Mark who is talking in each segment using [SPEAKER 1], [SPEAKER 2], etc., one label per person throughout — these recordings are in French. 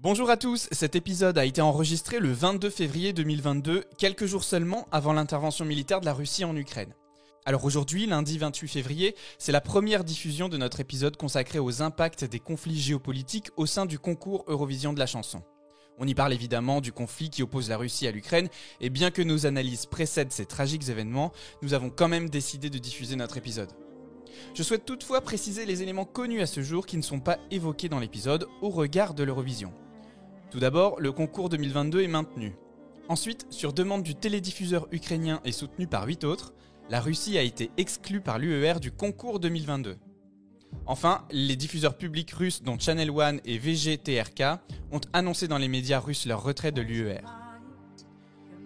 [SPEAKER 1] Bonjour à tous, cet épisode a été enregistré le 22 février 2022, quelques jours seulement avant l'intervention militaire de la Russie en Ukraine. Alors aujourd'hui, lundi 28 février, c'est la première diffusion de notre épisode consacré aux impacts des conflits géopolitiques au sein du concours Eurovision de la chanson. On y parle évidemment du conflit qui oppose la Russie à l'Ukraine, et bien que nos analyses précèdent ces tragiques événements, nous avons quand même décidé de diffuser notre épisode. Je souhaite toutefois préciser les éléments connus à ce jour qui ne sont pas évoqués dans l'épisode au regard de l'Eurovision. Tout d'abord, le concours 2022 est maintenu. Ensuite, sur demande du télédiffuseur ukrainien et soutenu par 8 autres, la Russie a été exclue par l'UER du concours 2022. Enfin, les diffuseurs publics russes dont Channel One et VGTRK ont annoncé dans les médias russes leur retrait de l'UER.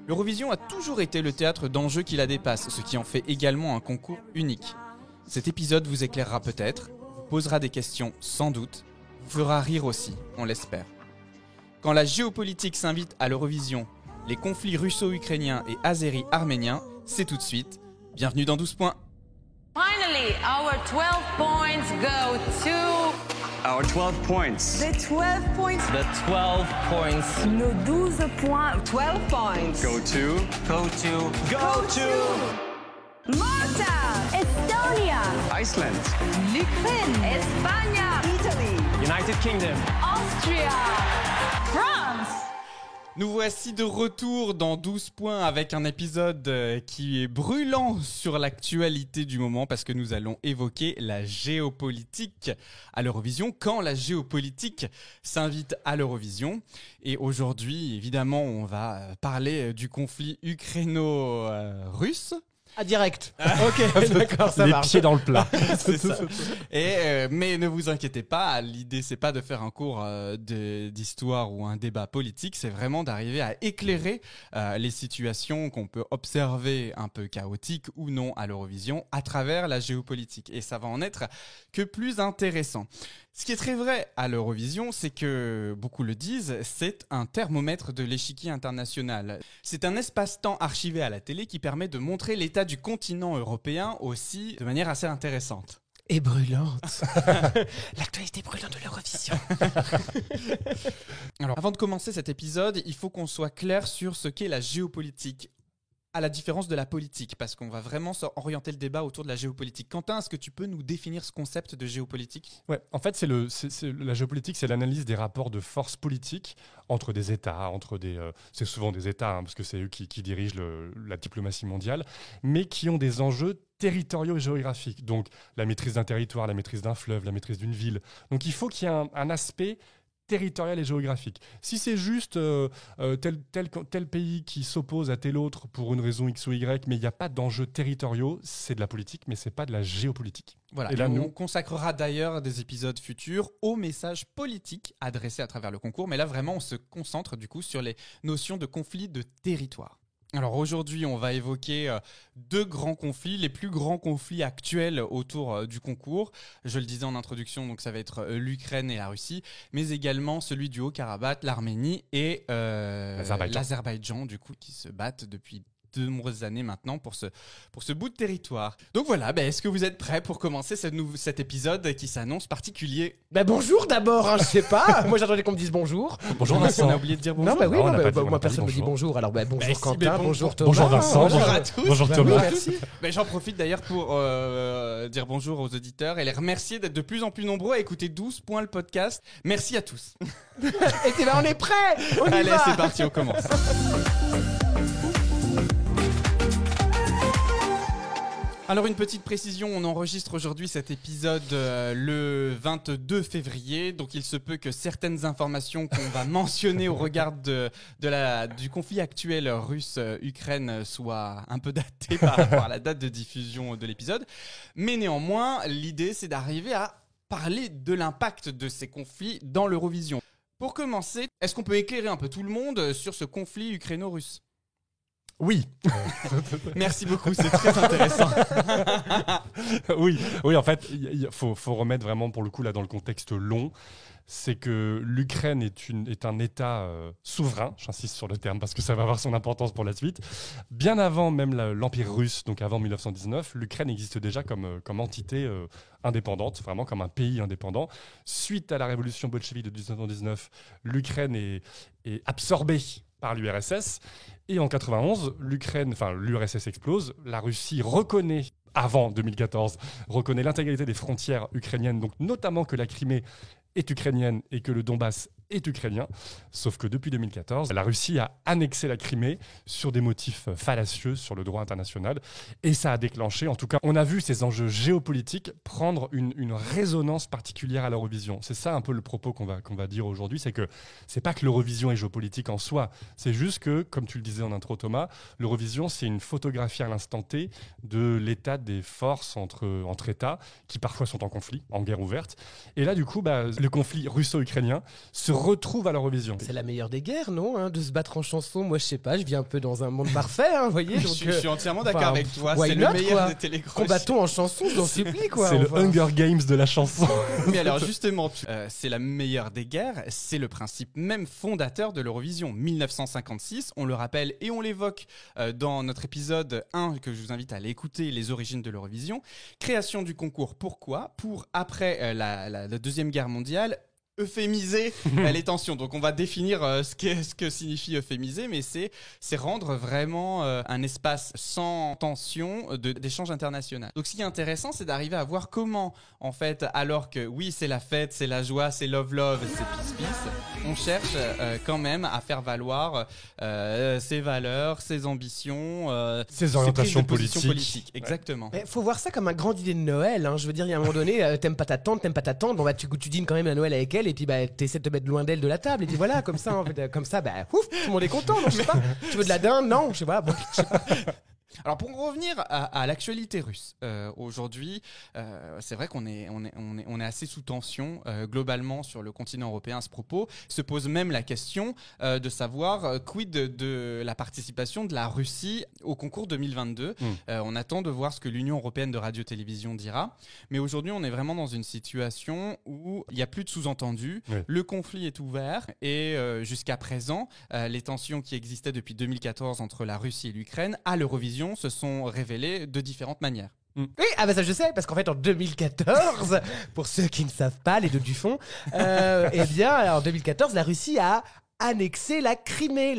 [SPEAKER 1] L'Eurovision a toujours été le théâtre d'enjeux qui la dépassent, ce qui en fait également un concours unique. Cet épisode vous éclairera peut-être, vous posera des questions sans doute, vous fera rire aussi, on l'espère. Quand la géopolitique s'invite à l'Eurovision, les conflits russo-ukrainiens et azéri-arméniens, c'est tout de suite. Bienvenue dans 12 points.
[SPEAKER 2] Finally, our 12 points go to...
[SPEAKER 3] Our 12 points.
[SPEAKER 4] The 12 points.
[SPEAKER 5] The 12 points.
[SPEAKER 4] Nos 12 points.
[SPEAKER 2] 12 points.
[SPEAKER 3] Go to.
[SPEAKER 4] Go to. Malta. Estonia.
[SPEAKER 3] Iceland.
[SPEAKER 2] L'Ukraine. Espagne.
[SPEAKER 4] Italy.
[SPEAKER 5] United Kingdom.
[SPEAKER 2] Austria. France.
[SPEAKER 1] Nous voici de retour dans 12 points avec un épisode qui est brûlant sur l'actualité du moment parce que nous allons évoquer la géopolitique à l'Eurovision, quand la géopolitique s'invite à l'Eurovision. Et aujourd'hui, évidemment, on va parler du conflit ukraino-russe.
[SPEAKER 5] Ah, direct. Ok, d'accord, ça marche.
[SPEAKER 6] Les pieds dans le plat.
[SPEAKER 1] C'est ça. Mais ne vous inquiétez pas, l'idée c'est pas de faire un cours d'histoire ou un débat politique, c'est vraiment d'arriver à éclairer les situations qu'on peut observer un peu chaotiques ou non à l'Eurovision à travers la géopolitique. Et ça va en être que plus intéressant. Ce qui est très vrai à l'Eurovision, c'est que, beaucoup le disent, c'est un thermomètre de l'échiquier international. C'est un espace-temps archivé à la télé qui permet de montrer l'état du continent européen aussi de manière assez intéressante.
[SPEAKER 5] Et brûlante. L'actualité brûlante de l'Eurovision.
[SPEAKER 1] Alors, avant de commencer cet épisode, il faut qu'on soit clair sur ce qu'est la géopolitique. À la différence de la politique, parce qu'on va vraiment orienter le débat autour de la géopolitique. Quentin, est-ce que tu peux nous définir ce concept de géopolitique ?
[SPEAKER 6] Ouais, en fait, la géopolitique, c'est l'analyse des rapports de force politique entre des États, c'est souvent des États, parce que c'est eux qui dirigent la diplomatie mondiale, mais qui ont des enjeux territoriaux et géographiques. Donc, la maîtrise d'un territoire, la maîtrise d'un fleuve, la maîtrise d'une ville. Donc, il faut qu'il y ait un aspect territorial et géographique. Si c'est juste tel pays qui s'oppose à tel autre pour une raison X ou Y, mais il n'y a pas d'enjeux territoriaux, c'est de la politique, mais c'est pas de la géopolitique.
[SPEAKER 1] Voilà.
[SPEAKER 6] Et là,
[SPEAKER 1] on consacrera d'ailleurs des épisodes futurs aux messages politiques adressés à travers le concours, mais là vraiment on se concentre du coup sur les notions de conflit de territoire. Alors aujourd'hui, on va évoquer deux grands conflits, les plus grands conflits actuels autour du concours. Je le disais en introduction, donc ça va être l'Ukraine et la Russie, mais également celui du Haut-Karabakh, l'Arménie et l'Azerbaïdjan, du coup, qui se battent depuis de nombreuses années maintenant pour ce bout de territoire. Donc voilà, est-ce que vous êtes prêts pour commencer cet épisode qui s'annonce particulier ?
[SPEAKER 5] Bonjour d'abord, je sais pas. Moi j'attendais qu'on me dise bonjour.
[SPEAKER 6] Bonjour
[SPEAKER 1] On
[SPEAKER 6] Vincent.
[SPEAKER 1] a oublié de dire bonjour.
[SPEAKER 5] Non, oui,
[SPEAKER 6] on n'a pas dit
[SPEAKER 5] moi personne ne me dit
[SPEAKER 6] bonjour.
[SPEAKER 5] bonjour. Alors bonjour
[SPEAKER 1] si,
[SPEAKER 5] Quentin, bonjour Thomas.
[SPEAKER 6] Bonjour Vincent.
[SPEAKER 1] Bonjour à tous.
[SPEAKER 6] Bonjour
[SPEAKER 5] Oui,
[SPEAKER 6] Thomas.
[SPEAKER 5] merci.
[SPEAKER 1] J'en profite d'ailleurs pour dire bonjour aux auditeurs et les remercier d'être de plus en plus nombreux à écouter 12 points le podcast. Merci à tous.
[SPEAKER 5] Et puis on est prêts. On y
[SPEAKER 1] Allez,
[SPEAKER 5] va.
[SPEAKER 1] c'est parti, on commence. Alors une petite précision, on enregistre aujourd'hui cet épisode le 22 février, donc il se peut que certaines informations qu'on va mentionner au regard du conflit actuel russe-Ukraine soient un peu datées par rapport à la date de diffusion de l'épisode. Mais néanmoins, l'idée c'est d'arriver à parler de l'impact de ces conflits dans l'Eurovision. Pour commencer, est-ce qu'on peut éclairer un peu tout le monde sur ce conflit ukraino-russe ?
[SPEAKER 6] Oui.
[SPEAKER 1] Merci beaucoup, c'est très intéressant.
[SPEAKER 6] Oui, en fait, il faut remettre vraiment pour le coup là dans le contexte long. C'est que l'Ukraine est un État souverain, j'insiste sur le terme parce que ça va avoir son importance pour la suite. Bien avant même l'Empire russe, donc avant 1919, l'Ukraine existe déjà comme entité indépendante, vraiment comme un pays indépendant. Suite à la révolution bolchevique de 1919, l'Ukraine est absorbée par l'URSS. Et en 91, l'URSS explose, la Russie reconnaît, avant 2014, reconnaît l'intégralité des frontières ukrainiennes, donc notamment que la Crimée est ukrainienne et que le Donbass est ukrainien. Sauf que depuis 2014, la Russie a annexé la Crimée sur des motifs fallacieux sur le droit international. Et ça a déclenché, en tout cas, on a vu ces enjeux géopolitiques prendre une résonance particulière à l'Eurovision. C'est ça un peu le propos qu'on va dire aujourd'hui, c'est que c'est pas que l'Eurovision est géopolitique en soi, c'est juste que, comme tu le disais en intro Thomas, l'Eurovision c'est une photographie à l'instant T de l'état des forces entre États qui parfois sont en conflit, en guerre ouverte. Et là du coup, le conflit russo-ukrainien se retrouve à l'Eurovision.
[SPEAKER 5] C'est la meilleure des guerres, non hein, de se battre en chanson. Moi, je sais pas, je vis un peu dans un monde parfait, vous voyez. Donc,
[SPEAKER 1] je suis entièrement d'accord avec toi.
[SPEAKER 5] C'est
[SPEAKER 1] le meilleur des télécrochets.
[SPEAKER 5] Combattons en chanson, je t'en supplie, quoi.
[SPEAKER 6] C'est le Hunger Games de la chanson.
[SPEAKER 1] Mais alors, justement, c'est la meilleure des guerres. C'est le principe même fondateur de l'Eurovision. 1956, on le rappelle et on l'évoque dans notre épisode 1, que je vous invite à aller écouter, les origines de l'Eurovision. Création du concours, pourquoi ? Pour, après la Deuxième Guerre mondiale, euphémiser les tensions. Donc on va définir ce que signifie euphémiser, mais c'est rendre vraiment un espace sans tension d'échange international. Donc ce qui est intéressant, c'est d'arriver à voir comment, en fait, alors que oui, c'est la fête, c'est la joie, c'est love, c'est peace, on cherche quand même à faire valoir ses valeurs, ses ambitions,
[SPEAKER 6] ses orientations
[SPEAKER 1] politiques. Exactement.
[SPEAKER 5] Il faut voir ça comme un grand dîner de Noël. Je veux dire, il y a un moment donné, t'aimes pas ta tante, bon, tu dînes quand même à Noël avec elle, et puis t'essaies de te mettre loin d'elle de la table, et puis voilà, comme ça, ouf, tout le monde est content, non, je sais pas. Tu veux de la dinde? Non, je sais pas. Je sais pas.
[SPEAKER 1] Alors pour revenir à l'actualité russe, aujourd'hui, c'est vrai qu'on est assez sous tension globalement sur le continent européen à ce propos. Se pose même la question de savoir quid de la participation de la Russie au concours 2022. On attend de voir ce que l'Union européenne de radio-télévision dira. Mais aujourd'hui, on est vraiment dans une situation où il n'y a plus de sous-entendus. Oui. Le conflit est ouvert et jusqu'à présent, les tensions qui existaient depuis 2014 entre la Russie et l'Ukraine à l'Eurovision se sont révélées de différentes manières.
[SPEAKER 5] Oui, ça je sais, parce qu'en fait en 2014, pour ceux qui ne savent pas, les deux du fond, en 2014, la Russie a annexé la Crimée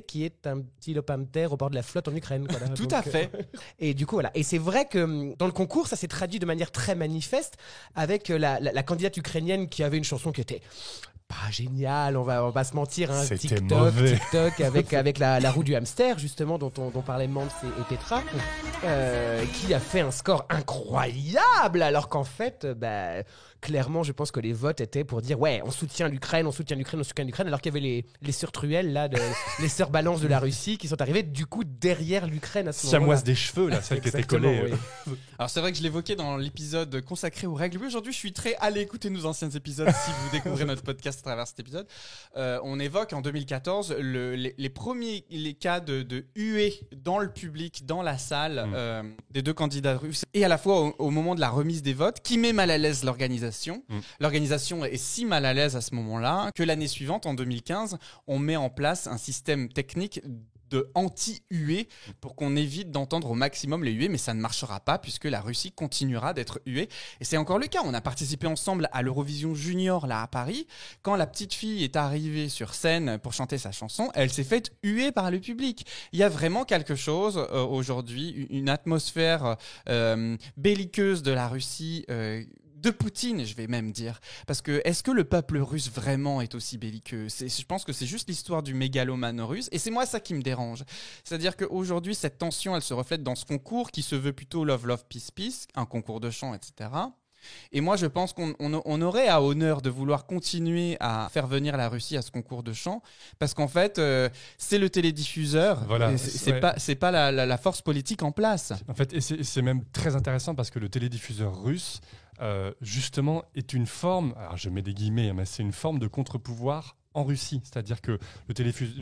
[SPEAKER 5] qui est un petit lopin de terre au bord de la flotte en Ukraine. Voilà.
[SPEAKER 1] Tout à fait.
[SPEAKER 5] Et du coup, voilà. Et c'est vrai que dans le concours, ça s'est traduit de manière très manifeste avec la candidate ukrainienne qui avait une chanson qui était pas génial, on va se mentir, hein, TikTok avec la roue du hamster justement dont parlaient Mans et Petra, qui a fait un score incroyable, alors qu'en fait clairement je pense que les votes étaient pour dire ouais on soutient l'Ukraine, alors qu'il y avait les sœurs truelles là, les sœurs balances de la Russie qui sont arrivées du coup derrière l'Ukraine à ce moment-là.
[SPEAKER 6] Siamoise des cheveux là, celle qui était collée.
[SPEAKER 1] Oui. Alors c'est vrai que je l'évoquais dans l'épisode consacré aux règles. Oui, aujourd'hui je suis très allé écouter nos anciens épisodes si vous découvrez notre podcast à travers cet épisode. On évoque en 2014 les premiers cas de huée dans le public, dans la salle des deux candidats russes, et à la fois au moment de la remise des votes, qui met mal à l'aise l'organisation. L'organisation est si mal à l'aise à ce moment-là que l'année suivante, en 2015, on met en place un système technique de anti-huée pour qu'on évite d'entendre au maximum les huées, mais ça ne marchera pas puisque la Russie continuera d'être huée. Et c'est encore le cas. On a participé ensemble à l'Eurovision Junior là à Paris. Quand la petite fille est arrivée sur scène pour chanter sa chanson, elle s'est faite huer par le public. Il y a vraiment quelque chose aujourd'hui, une atmosphère belliqueuse de la Russie, de Poutine, je vais même dire. Parce que, est-ce que le peuple russe vraiment est aussi belliqueux ? Je pense que c'est juste l'histoire du mégalomane russe, et c'est moi ça qui me dérange. C'est-à-dire qu'aujourd'hui, cette tension, elle se reflète dans ce concours qui se veut plutôt love, peace, peace, un concours de chant, etc. Et moi, je pense qu'on aurait à honneur de vouloir continuer à faire venir la Russie à ce concours de chant, parce qu'en fait, c'est le télédiffuseur, voilà, c'est pas la force politique en place.
[SPEAKER 6] En fait, et c'est même très intéressant parce que le télédiffuseur russe, justement, est une forme, alors je mets des guillemets, mais c'est une forme de contre-pouvoir en Russie, c'est-à-dire que le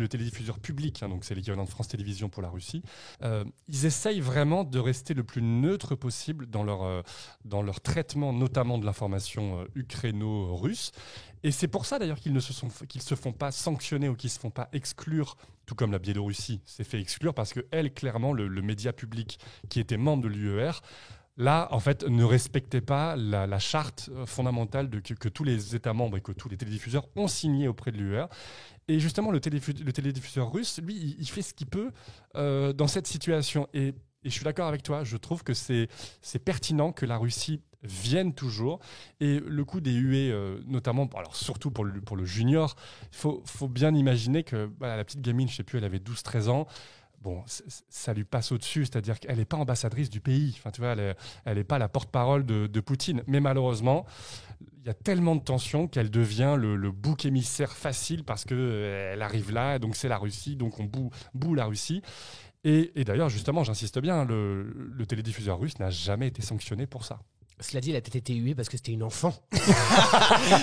[SPEAKER 6] télédiffuseur public, donc c'est l'équivalent de France Télévisions pour la Russie, ils essayent vraiment de rester le plus neutre possible dans leur traitement, notamment de l'information ukraino-russe. Et c'est pour ça d'ailleurs qu'ils se font pas sanctionner ou qu'ils se font pas exclure, tout comme la Biélorussie s'est fait exclure, parce que elle, clairement, le média public qui était membre de l'UER, là, en fait, ne respectait pas la charte fondamentale que tous les États membres et que tous les télédiffuseurs ont signé auprès de l'UER. Et justement, le télédiffuseur russe, lui, il fait ce qu'il peut dans cette situation. Et je suis d'accord avec toi, je trouve que c'est pertinent que la Russie vienne toujours. Et le coup des huées, notamment, alors surtout pour le junior, il faut bien imaginer que la petite gamine, je ne sais plus, elle avait 12-13 ans. Bon, ça lui passe au-dessus, c'est-à-dire qu'elle n'est pas ambassadrice du pays. Enfin, tu vois, elle n'est pas la porte-parole de Poutine. Mais malheureusement, il y a tellement de tensions qu'elle devient le bouc émissaire facile parce qu'elle arrive là, donc c'est la Russie, donc on boue la Russie. Et d'ailleurs, justement, j'insiste bien, le télédiffuseur russe n'a jamais été sanctionné pour ça.
[SPEAKER 5] Cela dit, elle a peut-être été huée parce que c'était une enfant.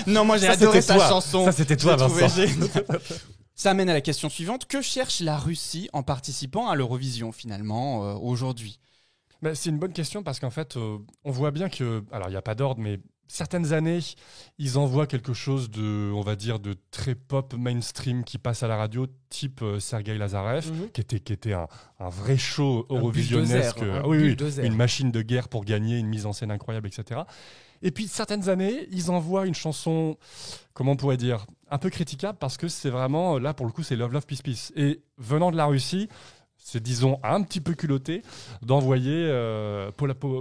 [SPEAKER 1] Non, moi j'ai adoré sa chanson.
[SPEAKER 6] Ça, c'était toi, Vincent.
[SPEAKER 1] Ça amène à la question suivante. Que cherche la Russie en participant à l'Eurovision, finalement, aujourd'hui ?
[SPEAKER 6] C'est une bonne question parce qu'en fait, on voit bien que... Alors, il n'y a pas d'ordre, mais certaines années, ils envoient quelque chose on va dire, de très pop mainstream qui passe à la radio, type Sergueï Lazarev, qui était un vrai show eurovisionnesque. Une machine de guerre pour gagner, une mise en scène incroyable, etc. Et puis, certaines années, ils envoient une chanson, comment on pourrait dire, un peu critiquable parce que c'est vraiment, là, pour le coup, c'est Love, Love, Peace, Peace. Et venant de la Russie, c'est, disons, un petit peu culotté d'envoyer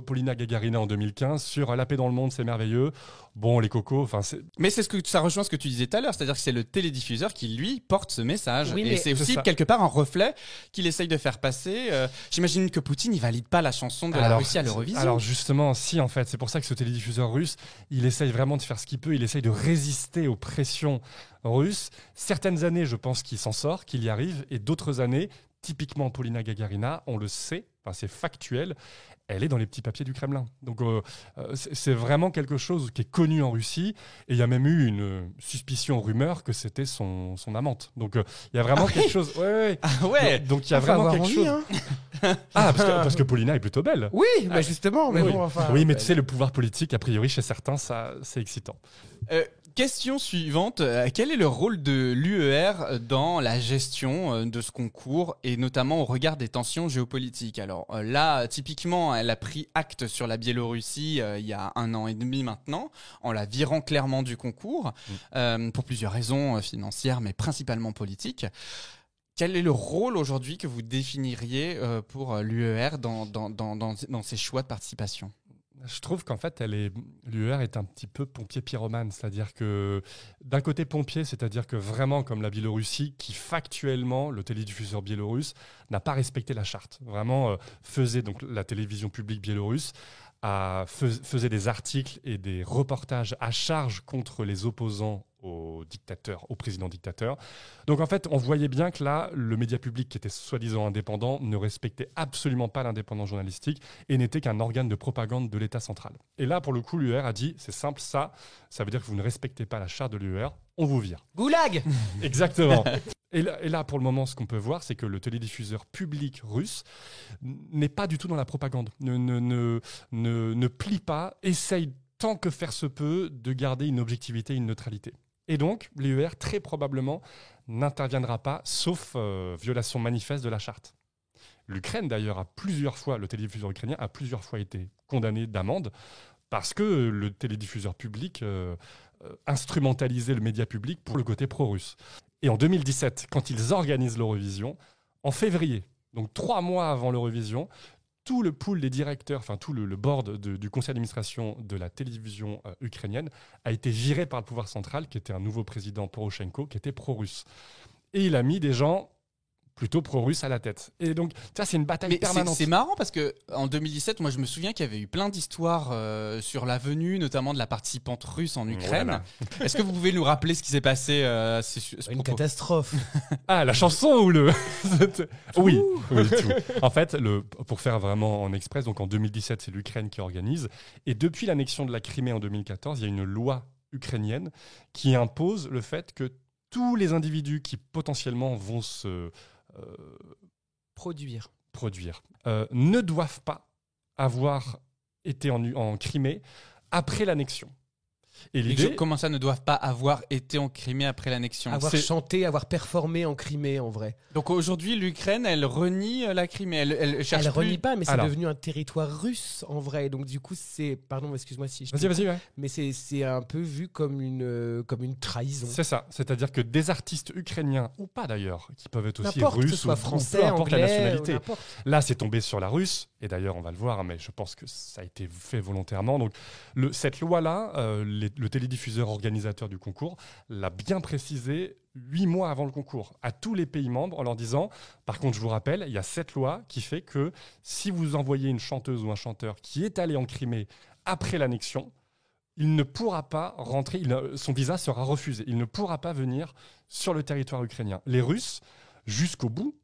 [SPEAKER 6] Polina Gagarina en 2015 sur La paix dans le monde, c'est merveilleux. Bon, les cocos, enfin...
[SPEAKER 1] Mais ça rejoint ce que tu disais tout à l'heure, c'est-à-dire que c'est le télédiffuseur qui, lui, porte ce message.
[SPEAKER 5] Oui,
[SPEAKER 1] et c'est aussi, quelque part, un reflet qu'il essaye de faire passer. J'imagine que Poutine, il valide pas la chanson de la Russie à l'Eurovision.
[SPEAKER 6] Alors justement, si, en fait. C'est pour ça que ce télédiffuseur russe, il essaye vraiment de faire ce qu'il peut. Il essaye de résister aux pressions russes. Certaines années, je pense qu'il s'en sort, qu'il y arrive. Et d'autres années... Typiquement, Polina Gagarina, on le sait, c'est factuel, elle est dans les petits papiers du Kremlin. Donc, c'est vraiment quelque chose qui est connu en Russie. Et il y a même eu une suspicion, rumeur, que c'était son amante. Donc, il y a vraiment quelque chose... Ouais.
[SPEAKER 1] Ah ouais.
[SPEAKER 6] Donc, il y a vraiment quelque chose... Hein. Parce que Polina est plutôt belle.
[SPEAKER 5] Oui, justement. Mais bon, enfin...
[SPEAKER 6] Oui, mais tu sais, le pouvoir politique, a priori, chez certains, ça, c'est excitant.
[SPEAKER 1] Question suivante, quel est le rôle de l'UER dans la gestion de ce concours et notamment au regard des tensions géopolitiques ? Alors là, typiquement, elle a pris acte sur la Biélorussie il y a 1 an et demi maintenant, en la virant clairement du concours, pour plusieurs raisons financières, mais principalement politiques. Quel est le rôle aujourd'hui que vous définiriez pour l'UER dans ses choix de participation ?
[SPEAKER 6] Je trouve qu'en fait, l'UER est un petit peu pompier pyromane. C'est-à-dire que, d'un côté pompier, c'est-à-dire que vraiment, comme la Biélorussie, qui factuellement, le télédiffuseur biélorusse, n'a pas respecté la charte. Vraiment, faisait, donc la télévision publique biélorusse, faisait des articles et des reportages à charge contre les opposants au président dictateur. Donc en fait, on voyait bien que là, le média public qui était soi-disant indépendant ne respectait absolument pas l'indépendance journalistique et n'était qu'un organe de propagande de l'État central. Et là, pour le coup, l'UER a dit, c'est simple, ça veut dire que vous ne respectez pas la charte de l'UER, on vous vire.
[SPEAKER 5] Goulag.
[SPEAKER 6] Exactement. Et là, pour le moment, ce qu'on peut voir, c'est que le télédiffuseur public russe n'est pas du tout dans la propagande, ne plie pas, essaye tant que faire se peut de garder une objectivité, une neutralité. Et donc, l'UER, très probablement, n'interviendra pas, sauf violation manifeste de la charte. L'Ukraine, d'ailleurs, le télédiffuseur ukrainien a plusieurs fois été condamné d'amende parce que le télédiffuseur public instrumentalisait le média public pour le côté pro-russe. Et en 2017, quand ils organisent l'Eurovision, en février, donc 3 mois avant l'Eurovision, tout le pool des directeurs, enfin tout le board du conseil d'administration de la télévision ukrainienne a été viré par le pouvoir central, qui était un nouveau président Poroshenko, qui était pro-russe. Et il a mis des gens plutôt pro-russe à la tête. Et donc, ça, c'est une bataille permanente.
[SPEAKER 1] C'est marrant parce qu'en 2017, moi, je me souviens qu'il y avait eu plein d'histoires sur la venue, notamment de la participante russe en Ukraine. Voilà. Est-ce que vous pouvez nous rappeler ce qui s'est passé
[SPEAKER 5] Une catastrophe.
[SPEAKER 6] Ah, la chanson ou le... Oui, tout. En fait, pour faire vraiment en express, donc en 2017, c'est l'Ukraine qui organise. Et depuis l'annexion de la Crimée en 2014, il y a une loi ukrainienne qui impose le fait que tous les individus qui potentiellement vont se
[SPEAKER 5] Produire.
[SPEAKER 6] ne doivent pas avoir été en Crimée après l'annexion. Et l'idée,
[SPEAKER 1] Comment ça ne doivent pas avoir été en Crimée après l'annexion?
[SPEAKER 5] Avoir chanté, avoir performé en Crimée, en vrai.
[SPEAKER 1] Donc aujourd'hui, l'Ukraine, elle renie la Crimée. Elle cherche
[SPEAKER 5] Elle
[SPEAKER 1] plus...
[SPEAKER 5] renie pas, mais c'est
[SPEAKER 6] Alors.
[SPEAKER 5] devenu un territoire russe, en vrai. Donc du coup, c'est... Pardon, excuse-moi si je...
[SPEAKER 6] Vas-y, ouais.
[SPEAKER 5] Mais c'est un peu vu comme une trahison.
[SPEAKER 6] C'est ça. C'est-à-dire que des artistes ukrainiens, ou pas d'ailleurs, qui peuvent être aussi
[SPEAKER 5] N'importe, que ce
[SPEAKER 6] russes
[SPEAKER 5] soit
[SPEAKER 6] ou
[SPEAKER 5] français,
[SPEAKER 6] peu importe la
[SPEAKER 5] anglais,
[SPEAKER 6] nationalité.
[SPEAKER 5] n'importe.
[SPEAKER 6] Là, c'est tombé sur la russe, et d'ailleurs, on va le voir, mais je pense que ça a été fait volontairement. Donc, cette loi-là, le télédiffuseur organisateur du concours l'a bien précisé 8 mois avant le concours à tous les pays membres en leur disant, par contre, je vous rappelle, il y a cette loi qui fait que si vous envoyez une chanteuse ou un chanteur qui est allé en Crimée après l'annexion, il ne pourra pas rentrer, son visa sera refusé. Il ne pourra pas venir sur le territoire ukrainien. Les Russes, jusqu'au bout,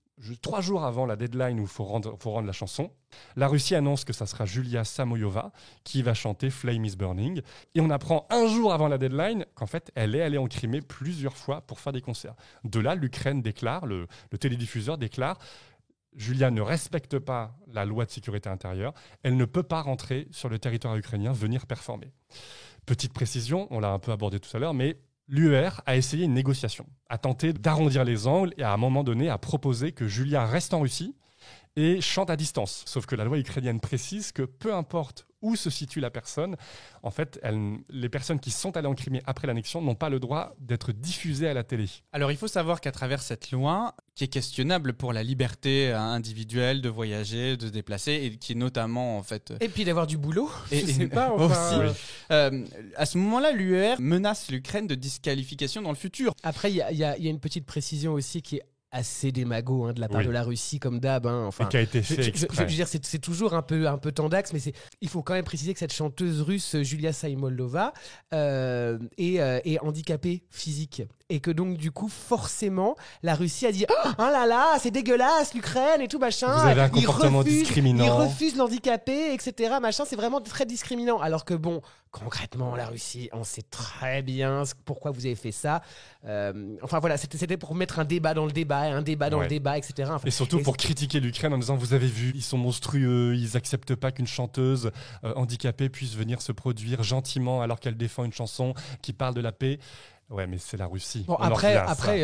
[SPEAKER 6] 3 jours avant la deadline où il faut rendre la chanson, la Russie annonce que ça sera Julia Samoyova qui va chanter Flame is Burning. Et on apprend un jour avant la deadline qu'en fait, elle est allée en Crimée plusieurs fois pour faire des concerts. De là, l'Ukraine déclare, le télédiffuseur déclare, Julia ne respecte pas la loi de sécurité intérieure, elle ne peut pas rentrer sur le territoire ukrainien, venir performer. Petite précision, on l'a un peu abordé tout à l'heure, mais l'UER a essayé une négociation, a tenté d'arrondir les angles et à un moment donné a proposé que Julia reste en Russie et chante à distance. Sauf que la loi ukrainienne précise que peu importe où se situe la personne, en fait, les personnes qui sont allées en Crimée après l'annexion n'ont pas le droit d'être diffusées à la télé.
[SPEAKER 1] Alors il faut savoir qu'à travers cette loi, qui est questionnable pour la liberté individuelle de voyager, de se déplacer, et qui est notamment en fait...
[SPEAKER 5] Et puis d'avoir du boulot, je sais pas.
[SPEAKER 1] aussi,
[SPEAKER 5] Enfin,
[SPEAKER 1] à ce moment-là, l'UER menace l'Ukraine de disqualification dans le futur.
[SPEAKER 5] Après, il y a une petite précision aussi qui est assez démago de la part
[SPEAKER 6] Oui.
[SPEAKER 5] de la Russie comme d'hab. Enfin,
[SPEAKER 6] Et qui a été fait
[SPEAKER 5] je
[SPEAKER 6] exprès.
[SPEAKER 5] veux dire, c'est toujours un peu tendax, mais il faut quand même préciser que cette chanteuse russe, Julia Samoylova, est handicapée physique. Et que donc, du coup, forcément, la Russie a dit « Oh là là, c'est dégueulasse, l'Ukraine et tout, machin. »
[SPEAKER 6] Vous avez un comportement discriminant.
[SPEAKER 5] Ils refusent l'handicapé, etc. Machin, c'est vraiment très discriminant. Alors que bon, concrètement, la Russie, on sait très bien pourquoi vous avez fait ça. Enfin voilà, c'était pour mettre un débat dans le débat, un débat dans le débat, etc. Enfin,
[SPEAKER 6] Et surtout pour critiquer l'Ukraine en disant vous avez vu, ils sont monstrueux, ils acceptent pas qu'une chanteuse handicapée puisse venir se produire gentiment alors qu'elle défend une chanson qui parle de la paix. Ouais, mais c'est la Russie.
[SPEAKER 5] Bon,
[SPEAKER 6] On en revient à
[SPEAKER 5] après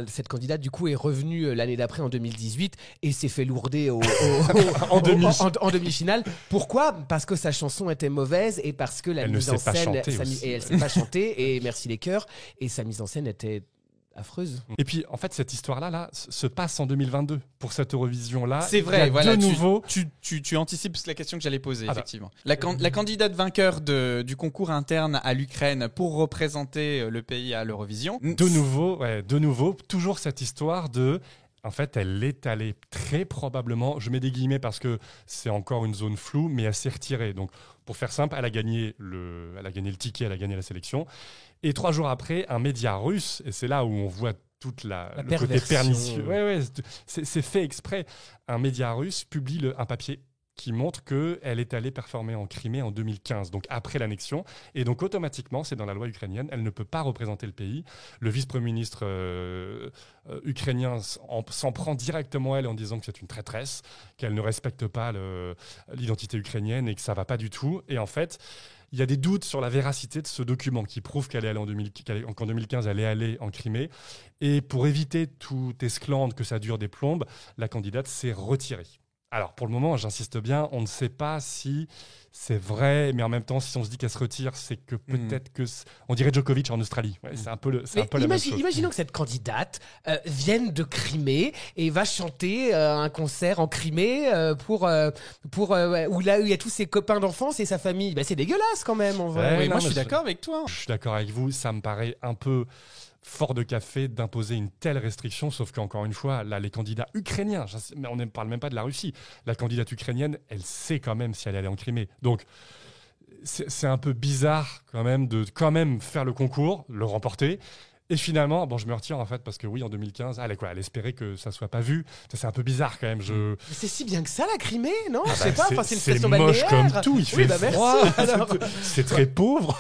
[SPEAKER 5] cette candidate du coup est revenue l'année d'après en 2018 et s'est fait lourder
[SPEAKER 6] En
[SPEAKER 5] demi-finale. Pourquoi ? Parce que sa chanson était mauvaise et parce que la
[SPEAKER 6] Elle ne
[SPEAKER 5] mise en
[SPEAKER 6] sait pas
[SPEAKER 5] scène,
[SPEAKER 6] chanter aussi.
[SPEAKER 5] et elle sait pas chanter et merci les chœurs et sa mise en scène était affreuse.
[SPEAKER 6] Et puis, en fait, cette histoire-là se passe en 2022 pour cette Eurovision-là.
[SPEAKER 1] C'est
[SPEAKER 6] Il y
[SPEAKER 1] vrai,
[SPEAKER 6] a
[SPEAKER 1] voilà,
[SPEAKER 6] de nouveau.
[SPEAKER 1] tu anticipes la question que j'allais poser,
[SPEAKER 6] Ah bah.
[SPEAKER 1] effectivement. La candidate vainqueur du concours interne à l'Ukraine pour représenter le pays à l'Eurovision.
[SPEAKER 6] De nouveau, toujours cette histoire de... En fait, elle est allée très probablement, je mets des guillemets parce que c'est encore une zone floue, mais elle s'est retirée. Donc, pour faire simple, elle a gagné le ticket, elle a gagné la sélection. Et 3 jours après, un média russe, et c'est là où on voit toute le côté pernicieux. Ouais, c'est fait exprès. Un média russe publie un papier qui montre qu'elle est allée performer en Crimée en 2015, donc après l'annexion. Et donc automatiquement, c'est dans la loi ukrainienne, elle ne peut pas représenter le pays. Le vice-premier ministre ukrainien s'en prend directement à elle en disant que c'est une traîtresse, qu'elle ne respecte pas l'identité ukrainienne et que ça ne va pas du tout. Et en fait, il y a des doutes sur la véracité de ce document qui prouve qu'en 2015, elle est allée en Crimée. Et pour éviter tout esclandre, que ça dure des plombes, la candidate s'est retirée. Alors, pour le moment, j'insiste bien, on ne sait pas si c'est vrai, mais en même temps, si on se dit qu'elle se retire, c'est que peut-être que... On dirait Djokovic en Australie. Ouais, c'est un peu la même chose.
[SPEAKER 5] Imaginons que cette candidate vienne de Crimée et va chanter un concert en Crimée où il y a tous ses copains d'enfance et sa famille. C'est dégueulasse quand même, en vrai.
[SPEAKER 6] Ouais,
[SPEAKER 1] Oui, moi,
[SPEAKER 6] non,
[SPEAKER 1] je suis
[SPEAKER 6] mais
[SPEAKER 1] d'accord avec toi.
[SPEAKER 6] Je suis d'accord avec vous, ça me paraît un peu fort de café d'imposer une telle restriction, sauf qu'encore une fois, là, les candidats ukrainiens, mais on ne parle même pas de la Russie, la candidate ukrainienne, elle sait quand même si elle allait en Crimée. Donc, c'est un peu bizarre quand même de faire le concours, le remporter, Et finalement, bon, je me retire en fait parce que oui, en 2015, elle espérait que ça soit pas vu. Ça, c'est un peu bizarre quand même.
[SPEAKER 5] Mais c'est si bien que ça la Crimée, non? Je sais
[SPEAKER 6] bah,
[SPEAKER 5] pas.
[SPEAKER 6] c'est-
[SPEAKER 5] Enfin, c'est une
[SPEAKER 6] c'est
[SPEAKER 5] station
[SPEAKER 6] moche
[SPEAKER 5] balnéaire.
[SPEAKER 6] comme tout. Il
[SPEAKER 5] Oui,
[SPEAKER 6] fait
[SPEAKER 5] bah, merci.
[SPEAKER 6] froid.
[SPEAKER 5] Alors.
[SPEAKER 6] C'est très pauvre.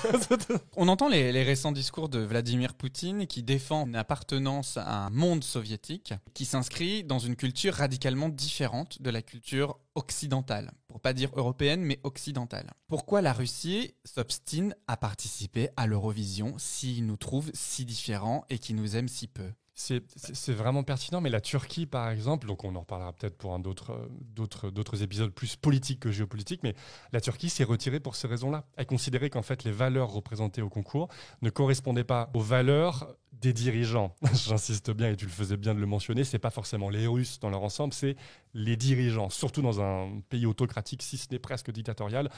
[SPEAKER 1] On entend les récents discours de Vladimir Poutine qui défend une appartenance à un monde soviétique qui s'inscrit dans une culture radicalement différente de la culture occidentale, pour pas dire européenne, mais occidentale. Pourquoi la Russie s'obstine à participer à l'Eurovision s'il nous trouve si différents et qui nous aime si peu?
[SPEAKER 6] C'est vraiment pertinent, mais la Turquie, par exemple, donc on en reparlera peut-être pour d'autres épisodes plus politiques que géopolitiques, mais la Turquie s'est retirée pour ces raisons-là. Elle considérait qu'en fait les valeurs représentées au concours ne correspondaient pas aux valeurs des dirigeants. J'insiste bien, et tu le faisais bien de le mentionner, c'est pas forcément les Russes dans leur ensemble, c'est les dirigeants, surtout dans un pays autocratique, si ce n'est presque dictatorial.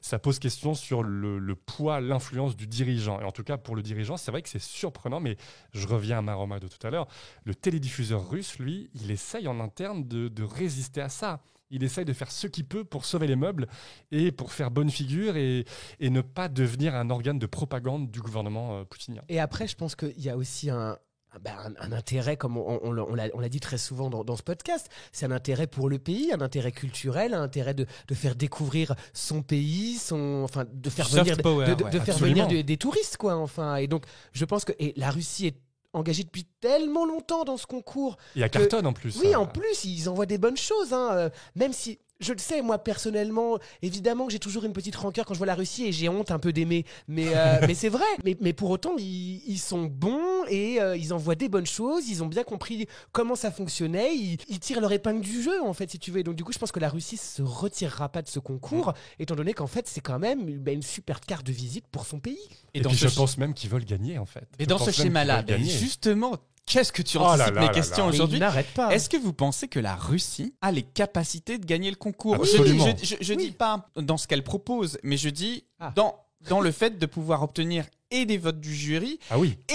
[SPEAKER 6] Ça pose question sur le poids, l'influence du dirigeant. Et en tout cas, pour le dirigeant, c'est vrai que c'est surprenant, mais je reviens à ma remarque de tout à l'heure. Le télédiffuseur russe, lui, il essaye en interne de résister à ça. Il essaye de faire ce qu'il peut pour sauver les meubles et pour faire bonne figure et ne pas devenir un organe de propagande du gouvernement poutinien.
[SPEAKER 5] Et après, je pense qu'il y a aussi un intérêt, comme on l'a dit très souvent dans ce podcast, c'est un intérêt pour le pays, un intérêt culturel, un intérêt de faire découvrir son pays, de faire venir, faire venir des touristes, quoi. Enfin, et donc, je pense que la Russie est engagée depuis tellement longtemps dans ce concours.
[SPEAKER 6] Et à cartonne en plus.
[SPEAKER 5] Oui, en plus, ils envoient des bonnes choses, hein, même si... Je le sais, moi, personnellement, évidemment que j'ai toujours une petite rancœur quand je vois la Russie et j'ai honte un peu d'aimer. Mais c'est vrai. Mais pour autant, ils sont bons et ils envoient des bonnes choses. Ils ont bien compris comment ça fonctionnait. Ils tirent leur épingle du jeu, en fait, si tu veux. Et donc, du coup, je pense que la Russie se retirera pas de ce concours, étant donné qu'en fait, c'est quand même une super carte de visite pour son pays.
[SPEAKER 6] Et puis, je pense même qu'ils veulent gagner, en fait.
[SPEAKER 1] Et dans ce schéma-là, justement... Qu'est-ce que tu anticipes mes questions aujourd'hui?
[SPEAKER 5] N'arrête pas.
[SPEAKER 1] Est-ce que vous pensez que la Russie a les capacités de gagner le concours?
[SPEAKER 6] Absolument.
[SPEAKER 1] Je dis pas dans ce qu'elle propose, mais je dis dans le fait de pouvoir obtenir et des votes du jury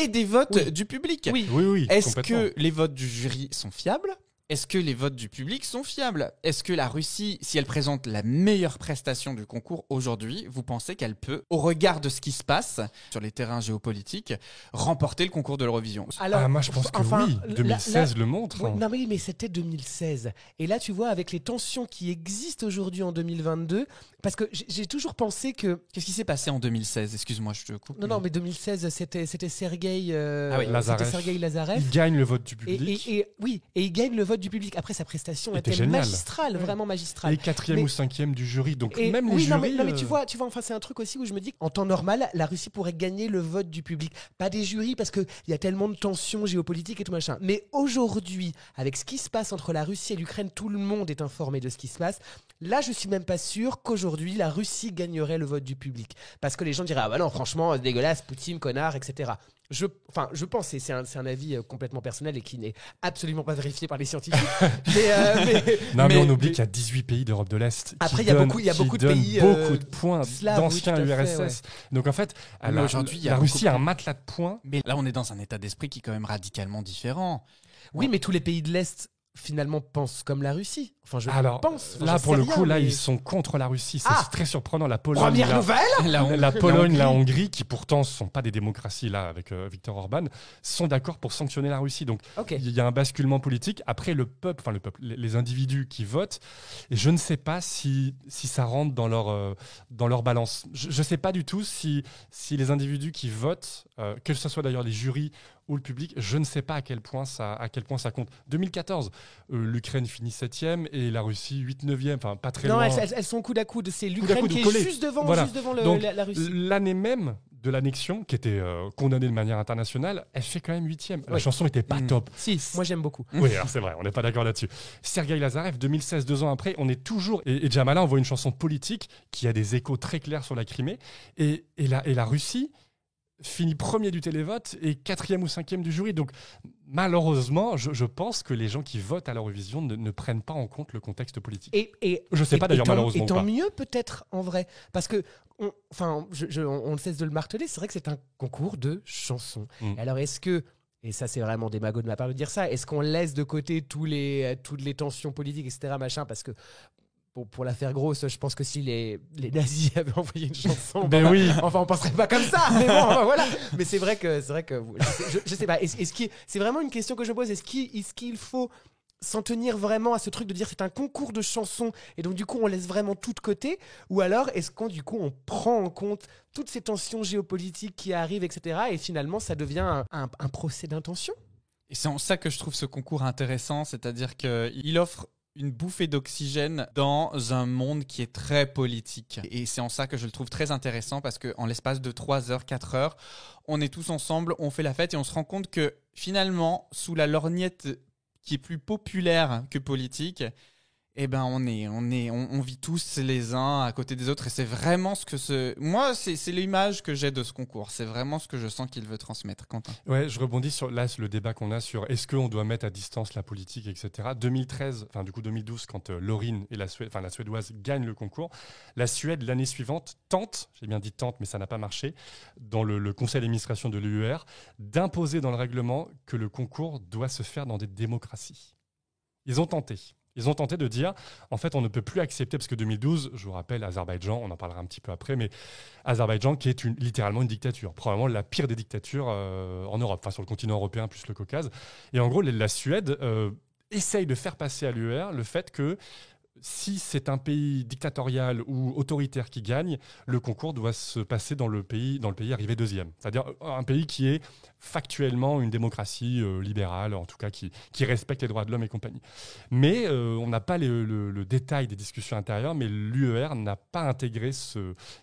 [SPEAKER 1] et des votes du public.
[SPEAKER 6] Oui,
[SPEAKER 1] Est-ce que les votes du jury sont fiables? Est-ce que les votes du public sont fiables? Est-ce que la Russie, si elle présente la meilleure prestation du concours aujourd'hui, vous pensez qu'elle peut, au regard de ce qui se passe sur les terrains géopolitiques, remporter le concours de l'Eurovision?
[SPEAKER 5] Alors,
[SPEAKER 6] moi je pense que oui, 2016 le montre.
[SPEAKER 5] Oui, non mais c'était 2016. Et là tu vois, avec les tensions qui existent aujourd'hui en 2022, parce que j'ai toujours pensé que...
[SPEAKER 1] Qu'est-ce qui s'est passé en 2016? Excuse-moi, je te coupe.
[SPEAKER 5] Non, mais 2016, c'était Sergueï
[SPEAKER 6] Lazarev. Il gagne le vote du public.
[SPEAKER 5] Et il gagne le vote du public. Après, sa prestation était magistrale, vraiment magistrale.
[SPEAKER 6] Et 4e ou 5e du jury, donc même les
[SPEAKER 5] jurys...
[SPEAKER 6] Non,
[SPEAKER 5] mais tu vois, enfin, c'est un truc aussi où je me dis qu'en temps normal, la Russie pourrait gagner le vote du public. Pas des jurys, parce qu'il y a tellement de tensions géopolitiques et tout machin. Mais aujourd'hui, avec ce qui se passe entre la Russie et l'Ukraine, tout le monde est informé de ce qui se passe. Là, je suis même pas sûr qu'aujourd'hui, la Russie gagnerait le vote du public. Parce que les gens diraient « Ah bah non, franchement, dégueulasse, Poutine, connard, etc. » Je pense, et c'est un avis complètement personnel et qui n'est absolument pas vérifié par les scientifiques.
[SPEAKER 6] mais on oublie qu'il y a 18 pays d'Europe de l'Est.
[SPEAKER 5] Après, il y a beaucoup de pays.
[SPEAKER 6] Beaucoup de points d'anciens
[SPEAKER 5] URSS.
[SPEAKER 6] Ouais. Donc en fait,
[SPEAKER 1] aujourd'hui,
[SPEAKER 6] la Russie a un matelas de points.
[SPEAKER 1] Mais là, on est dans un état d'esprit qui est quand même radicalement différent.
[SPEAKER 5] Oui, mais tous les pays de l'Est finalement pensent comme la Russie. Enfin, pense.
[SPEAKER 6] Là, pour le coup, ils sont contre la Russie. C'est très surprenant. La Pologne,
[SPEAKER 5] première nouvelle.
[SPEAKER 6] La Pologne, la Hongrie, qui pourtant ne sont pas des démocraties là avec Viktor Orban, sont d'accord pour sanctionner la Russie. Donc, il y a un basculement politique. Après, le peuple, les individus qui votent, et je ne sais pas si ça rentre dans leur balance. Je ne sais pas du tout si les individus qui votent, que ce soit d'ailleurs les jurys ou le public, je ne sais pas à quel point ça compte. 2014, l'Ukraine finit 7e et la Russie 8-9e, enfin pas très loin.
[SPEAKER 5] Non, elles sont coude à coude. C'est l'Ukraine qui est juste devant la Russie.
[SPEAKER 6] L'année même de l'annexion, qui était condamnée de manière internationale, elle fait quand même 8e. La chanson n'était pas top.
[SPEAKER 5] Si, moi j'aime beaucoup.
[SPEAKER 6] Oui, alors c'est vrai, on n'est pas d'accord là-dessus. Sergueï Lazarev, 2016, 2 ans après, on est toujours... Et Jamala envoie une chanson politique qui a des échos très clairs sur la Crimée. Et la Russie finit premier du télévote et 4e ou 5e du jury. Donc, malheureusement, je pense que les gens qui votent à l'Eurovision ne prennent pas en compte le contexte politique. Je ne sais pas d'ailleurs, malheureusement.
[SPEAKER 5] Et tant mieux, peut-être, en vrai. Parce que, on ne cesse de le marteler, c'est vrai que c'est un concours de chansons. Alors, est-ce que... Et ça, c'est vraiment démago de ma part de dire ça. Est-ce qu'on laisse de côté toutes les tensions politiques, etc., machin, parce que pour la faire grosse, je pense que si les nazis avaient envoyé une chanson,
[SPEAKER 6] Ben oui.
[SPEAKER 5] Enfin, on penserait pas comme ça. Mais bon, voilà. Mais c'est vrai que je sais pas. C'est vraiment une question que je me pose. Est-ce qu'il faut s'en tenir vraiment à ce truc de dire c'est un concours de chansons et donc du coup on laisse vraiment tout de côté, ou alors est-ce qu'on prend en compte toutes ces tensions géopolitiques qui arrivent, etc. et finalement ça devient un procès d'intention?
[SPEAKER 1] Et c'est en ça que je trouve ce concours intéressant, c'est-à-dire qu'il offre une bouffée d'oxygène dans un monde qui est très politique. Et c'est en ça que je le trouve très intéressant, parce qu'en l'espace de 3 heures, 4 heures, on est tous ensemble, on fait la fête et on se rend compte que finalement, sous la lorgnette qui est plus populaire que politique, eh ben on vit tous les uns à côté des autres, et c'est vraiment moi c'est l'image que j'ai de ce concours, c'est vraiment ce que je sens qu'il veut transmettre. Quentin.
[SPEAKER 6] Ouais, je rebondis sur le débat qu'on a sur est-ce qu'on doit mettre à distance la politique, etc. 2012, quand Loreen et la Suédoise gagnent le concours, la Suède l'année suivante tente, j'ai bien dit tente, mais ça n'a pas marché, dans le conseil d'administration de l'UER, d'imposer dans le règlement que le concours doit se faire dans des démocraties. Ils ont tenté de dire, en fait, on ne peut plus accepter, parce que 2012, je vous rappelle, Azerbaïdjan, on en parlera un petit peu après, mais Azerbaïdjan qui est littéralement une dictature, probablement la pire des dictatures en Europe, enfin sur le continent européen plus le Caucase. Et en gros, la Suède essaye de faire passer à l'UER le fait que si c'est un pays dictatorial ou autoritaire qui gagne, le concours doit se passer dans le pays arrivé deuxième. C'est-à-dire un pays qui est factuellement une démocratie libérale, en tout cas qui respecte les droits de l'homme et compagnie. Mais on n'a pas le détail des discussions intérieures, mais l'UER n'a pas intégré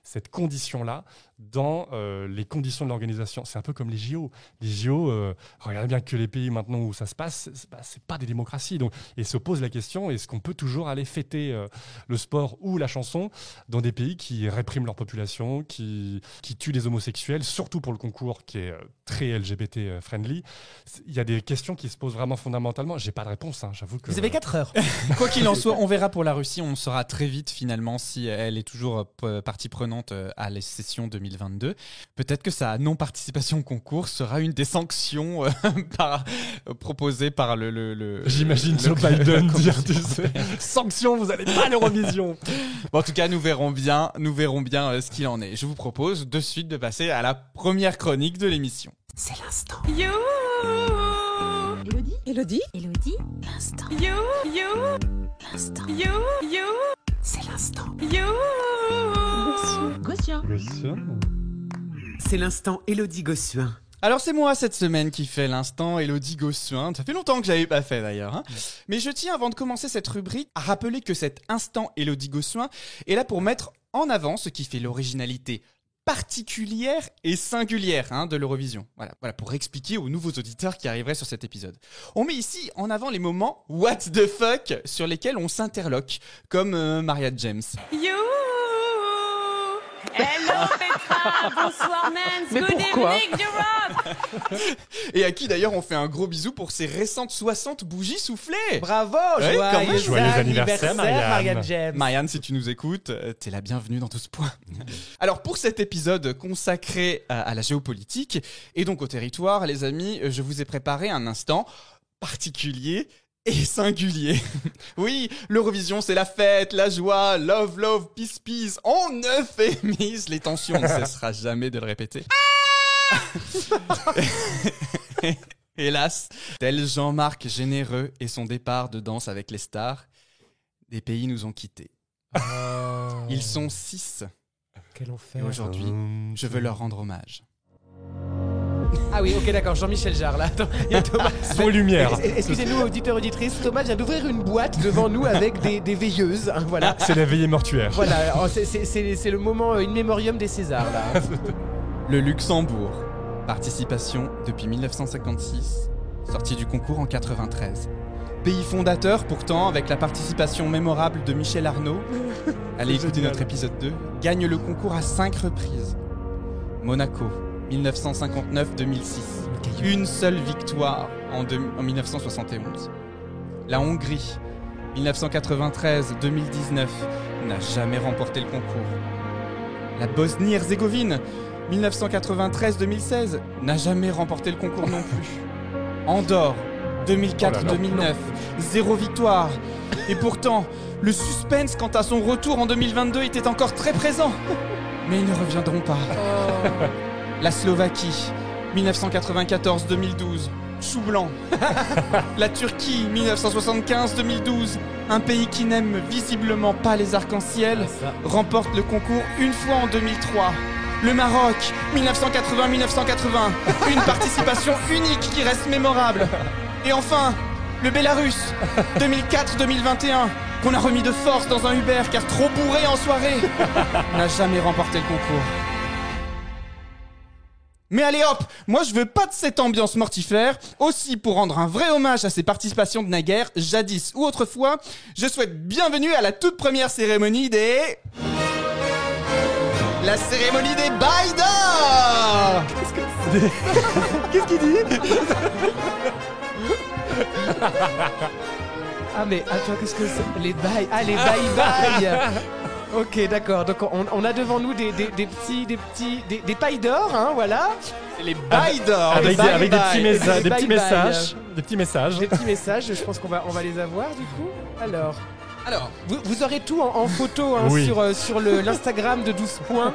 [SPEAKER 6] cette condition-là dans les conditions de l'organisation. C'est un peu comme les JO. Les JO, regardez bien que les pays maintenant où ça se passe, c'est pas des démocraties. Donc, et se pose la question, est-ce qu'on peut toujours aller fêter le sport ou la chanson dans des pays qui répriment leur population, qui tuent les homosexuels, surtout pour le concours qui est très LGBT friendly. Il y a des questions qui se posent vraiment fondamentalement. J'ai pas de réponse, hein, j'avoue que...
[SPEAKER 5] Vous avez 4 heures.
[SPEAKER 1] Quoi qu'il en soit, on verra pour la Russie. On saura très vite finalement si elle est toujours partie prenante à la session 2022. Peut-être que sa non-participation au concours sera une des sanctions proposées par le
[SPEAKER 6] J'imagine Joe Biden dire, tu sais, sanctions, vous n'allez pas à l'Eurovision.
[SPEAKER 1] Bon, en tout cas, nous verrons bien ce qu'il en est. Je vous propose de suite de passer à la première chronique de l'émission.
[SPEAKER 5] C'est l'instant.
[SPEAKER 2] You.
[SPEAKER 4] Élodie.
[SPEAKER 2] L'instant. You.
[SPEAKER 4] L'instant.
[SPEAKER 2] You.
[SPEAKER 5] C'est l'instant.
[SPEAKER 2] You.
[SPEAKER 4] Gossuin.
[SPEAKER 5] C'est l'instant Élodie Gossuin.
[SPEAKER 1] Alors c'est moi cette semaine qui fait l'instant Élodie Gossuin. Ça fait longtemps que je l'avais pas fait d'ailleurs. Mais je tiens, avant de commencer cette rubrique, à rappeler que cet instant Élodie Gossuin est là pour mettre en avant ce qui fait l'originalité particulière et singulière de l'Eurovision. Voilà, pour expliquer aux nouveaux auditeurs qui arriveraient sur cet épisode. On met ici en avant les moments what the fuck sur lesquels on s'interloque, comme Maria James.
[SPEAKER 2] You. Hello Petra, bonsoir Nance,
[SPEAKER 5] Mais
[SPEAKER 2] good
[SPEAKER 5] pourquoi
[SPEAKER 2] evening Europe.
[SPEAKER 1] Et à qui d'ailleurs on fait un gros bisou pour ses récentes 60 bougies soufflées.
[SPEAKER 5] Bravo,
[SPEAKER 1] Ouais, quand même.
[SPEAKER 5] joyeux
[SPEAKER 6] anniversaire,
[SPEAKER 5] Marianne James.
[SPEAKER 1] Marianne, si tu nous écoutes, t'es la bienvenue dans tout ce point. Alors pour cet épisode consacré à la géopolitique et donc au territoire, les amis, je vous ai préparé un instant particulier et singulier. Oui, l'Eurovision, c'est la fête, la joie, love, love, peace, peace. On euphémise les tensions, on ne cessera jamais de le répéter. Hélas, tel Jean-Marc généreux et son départ de Danse avec les stars, des pays nous ont quittés. Ils sont 6.
[SPEAKER 5] Quel
[SPEAKER 1] Et
[SPEAKER 5] enfer.
[SPEAKER 1] aujourd'hui, je veux leur rendre hommage.
[SPEAKER 5] Ah oui, ok, d'accord, Jean-Michel Jarre, là. Attends, il y a Thomas.
[SPEAKER 6] Sans lumière.
[SPEAKER 5] Excusez-nous, auditeurs, auditrices, Thomas vient d'ouvrir une boîte devant nous avec des veilleuses, voilà.
[SPEAKER 6] C'est la veillée mortuaire.
[SPEAKER 5] Voilà, c'est le moment in memoriam des Césars, là.
[SPEAKER 1] Le Luxembourg. Participation depuis 1956. Sortie du concours en 93. Pays fondateur pourtant, avec la participation mémorable de Michel Arnaud. Allez écouter notre épisode 2. Gagne le concours à 5 reprises. Monaco, 1959-2006. Une seule victoire en 1971. La Hongrie, 1993-2019, n'a jamais remporté le concours. La Bosnie-Herzégovine, 1993-2016, n'a jamais remporté le concours non plus. Andorre, 2004-2009, 0 victoire. Et pourtant, Le suspense quant à son retour en 2022 était encore très présent. Mais ils ne reviendront pas. La Slovaquie, 1994-2012, chou blanc. La Turquie, 1975-2012, un pays qui n'aime visiblement pas les arcs-en-ciel, remporte le concours une fois en 2003. Le Maroc, 1980-1980, une participation unique qui reste mémorable. Et enfin, le Bélarus, 2004-2021, qu'on a remis de force dans un Uber car trop bourré en soirée, n'a jamais remporté le concours. Mais allez hop, moi je veux pas de cette ambiance mortifère. Aussi, pour rendre un vrai hommage à ces participations de naguère, jadis ou autrefois, je souhaite bienvenue à la toute première cérémonie des... La cérémonie des bails d'or. Qu'est-ce qu'il dit?
[SPEAKER 5] Ah mais attends, qu'est-ce que c'est? Les bails. Ah, les bails. Ok, d'accord. Donc on a devant nous des pailles d'or, hein, voilà.
[SPEAKER 1] Les bails d'or.
[SPEAKER 6] Avec des petits messages.
[SPEAKER 5] Des
[SPEAKER 6] Des
[SPEAKER 5] messages.
[SPEAKER 6] petits messages.
[SPEAKER 5] Des petits messages, je pense qu'on va les avoir du coup. Alors, vous aurez tout en photo hein,
[SPEAKER 6] Oui.
[SPEAKER 5] sur l'Instagram de 12 points.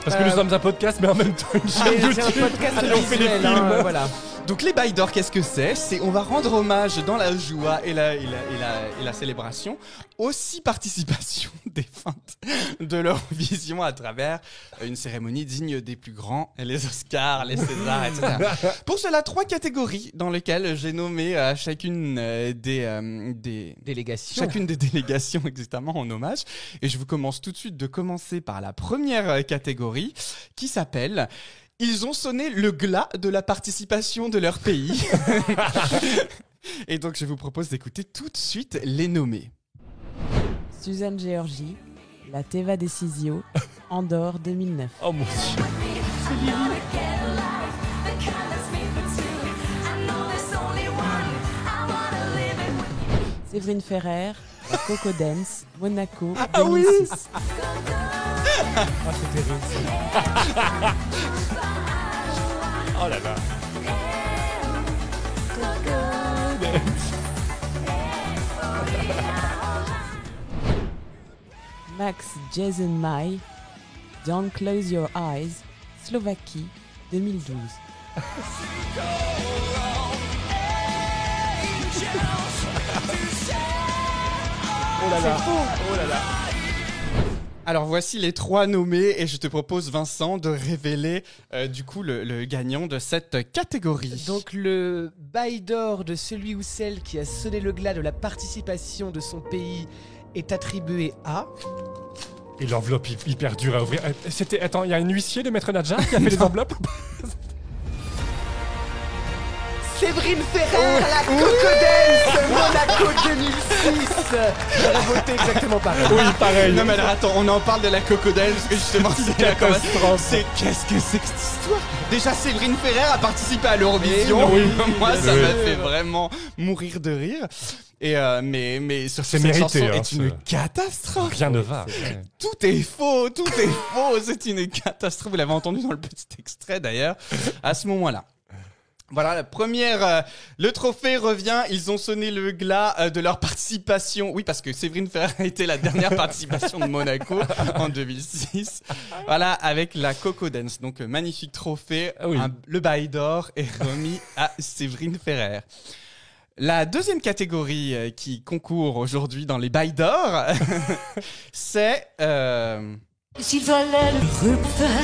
[SPEAKER 6] Parce que nous sommes un podcast, mais en même temps une chaîne
[SPEAKER 5] Mais c'est un
[SPEAKER 6] YouTube.
[SPEAKER 5] podcast
[SPEAKER 6] Allez, on fait des
[SPEAKER 5] visuel,
[SPEAKER 6] films.
[SPEAKER 5] hein, voilà.
[SPEAKER 1] Donc les bails d'or, qu'est-ce que c'est? On va rendre hommage dans la joie et la célébration aux 6 participations défuntes de l'Eurovision à travers une cérémonie digne des plus grands, les Oscars, les Césars, etc. Pour cela, 3 catégories dans lesquelles j'ai nommé chacune des délégations exactement en hommage. Et je vous commence tout de suite de commencer par la première catégorie qui s'appelle... Ils ont sonné le glas de la participation de leur pays. Et donc, je vous propose d'écouter tout de suite les nommés.
[SPEAKER 2] Suzanne Georgi, la Teva Decisio, Andorre 2009.
[SPEAKER 6] Oh mon Dieu.
[SPEAKER 2] Séverine Ferrer, la Coco Dance, Monaco 2006.
[SPEAKER 5] Ah oui.
[SPEAKER 6] Oh là là.
[SPEAKER 2] Max Jason Mai, Don't Close Your Eyes, Slovaquie 2012.
[SPEAKER 6] Oh là là. Oh là là.
[SPEAKER 1] Alors, voici les 3 nommés et je te propose, Vincent, de révéler du coup le gagnant de cette catégorie.
[SPEAKER 5] Donc le bail d'or de celui ou celle qui a sonné le glas de la participation de son pays est attribué à...
[SPEAKER 6] Et l'enveloppe hyper dure à ouvrir. Attends, il y a un huissier de Maître Nadja qui a fait les enveloppes.
[SPEAKER 5] Séverine Ferrer, la Coco Dance, Monaco 2006. J'aurais voté exactement pareil.
[SPEAKER 6] Oui, pareil.
[SPEAKER 1] Non mais alors attends, on en parle de la Cocodelle parce que justement c'est la
[SPEAKER 6] catastrophe.
[SPEAKER 1] Qu'est-ce que c'est que cette histoire? Déjà Séverine Ferrer a participé à l'Eurovision.
[SPEAKER 6] Oui.
[SPEAKER 1] Moi ça
[SPEAKER 6] Oui.
[SPEAKER 1] m'a fait vraiment mourir de rire. Et mais sur
[SPEAKER 6] C'est
[SPEAKER 1] cette
[SPEAKER 6] mérité,
[SPEAKER 1] chanson
[SPEAKER 6] hein,
[SPEAKER 1] est une
[SPEAKER 6] ce-
[SPEAKER 1] catastrophe.
[SPEAKER 6] Rien ne va.
[SPEAKER 1] Tout est faux, c'est une catastrophe. Vous l'avez entendu dans le petit extrait d'ailleurs à ce moment-là. Voilà, la première, le trophée revient, ils ont sonné le glas de leur participation. Oui, parce que Séverine Ferrer a été la dernière participation de Monaco en 2006. Voilà, avec la Coco Dance. Donc, magnifique trophée.
[SPEAKER 6] Ah oui.
[SPEAKER 1] Le bail d'or est remis à Séverine Ferrer. La deuxième catégorie qui concourt aujourd'hui dans les bails d'or, c'est...
[SPEAKER 7] S'il fallait le refaire.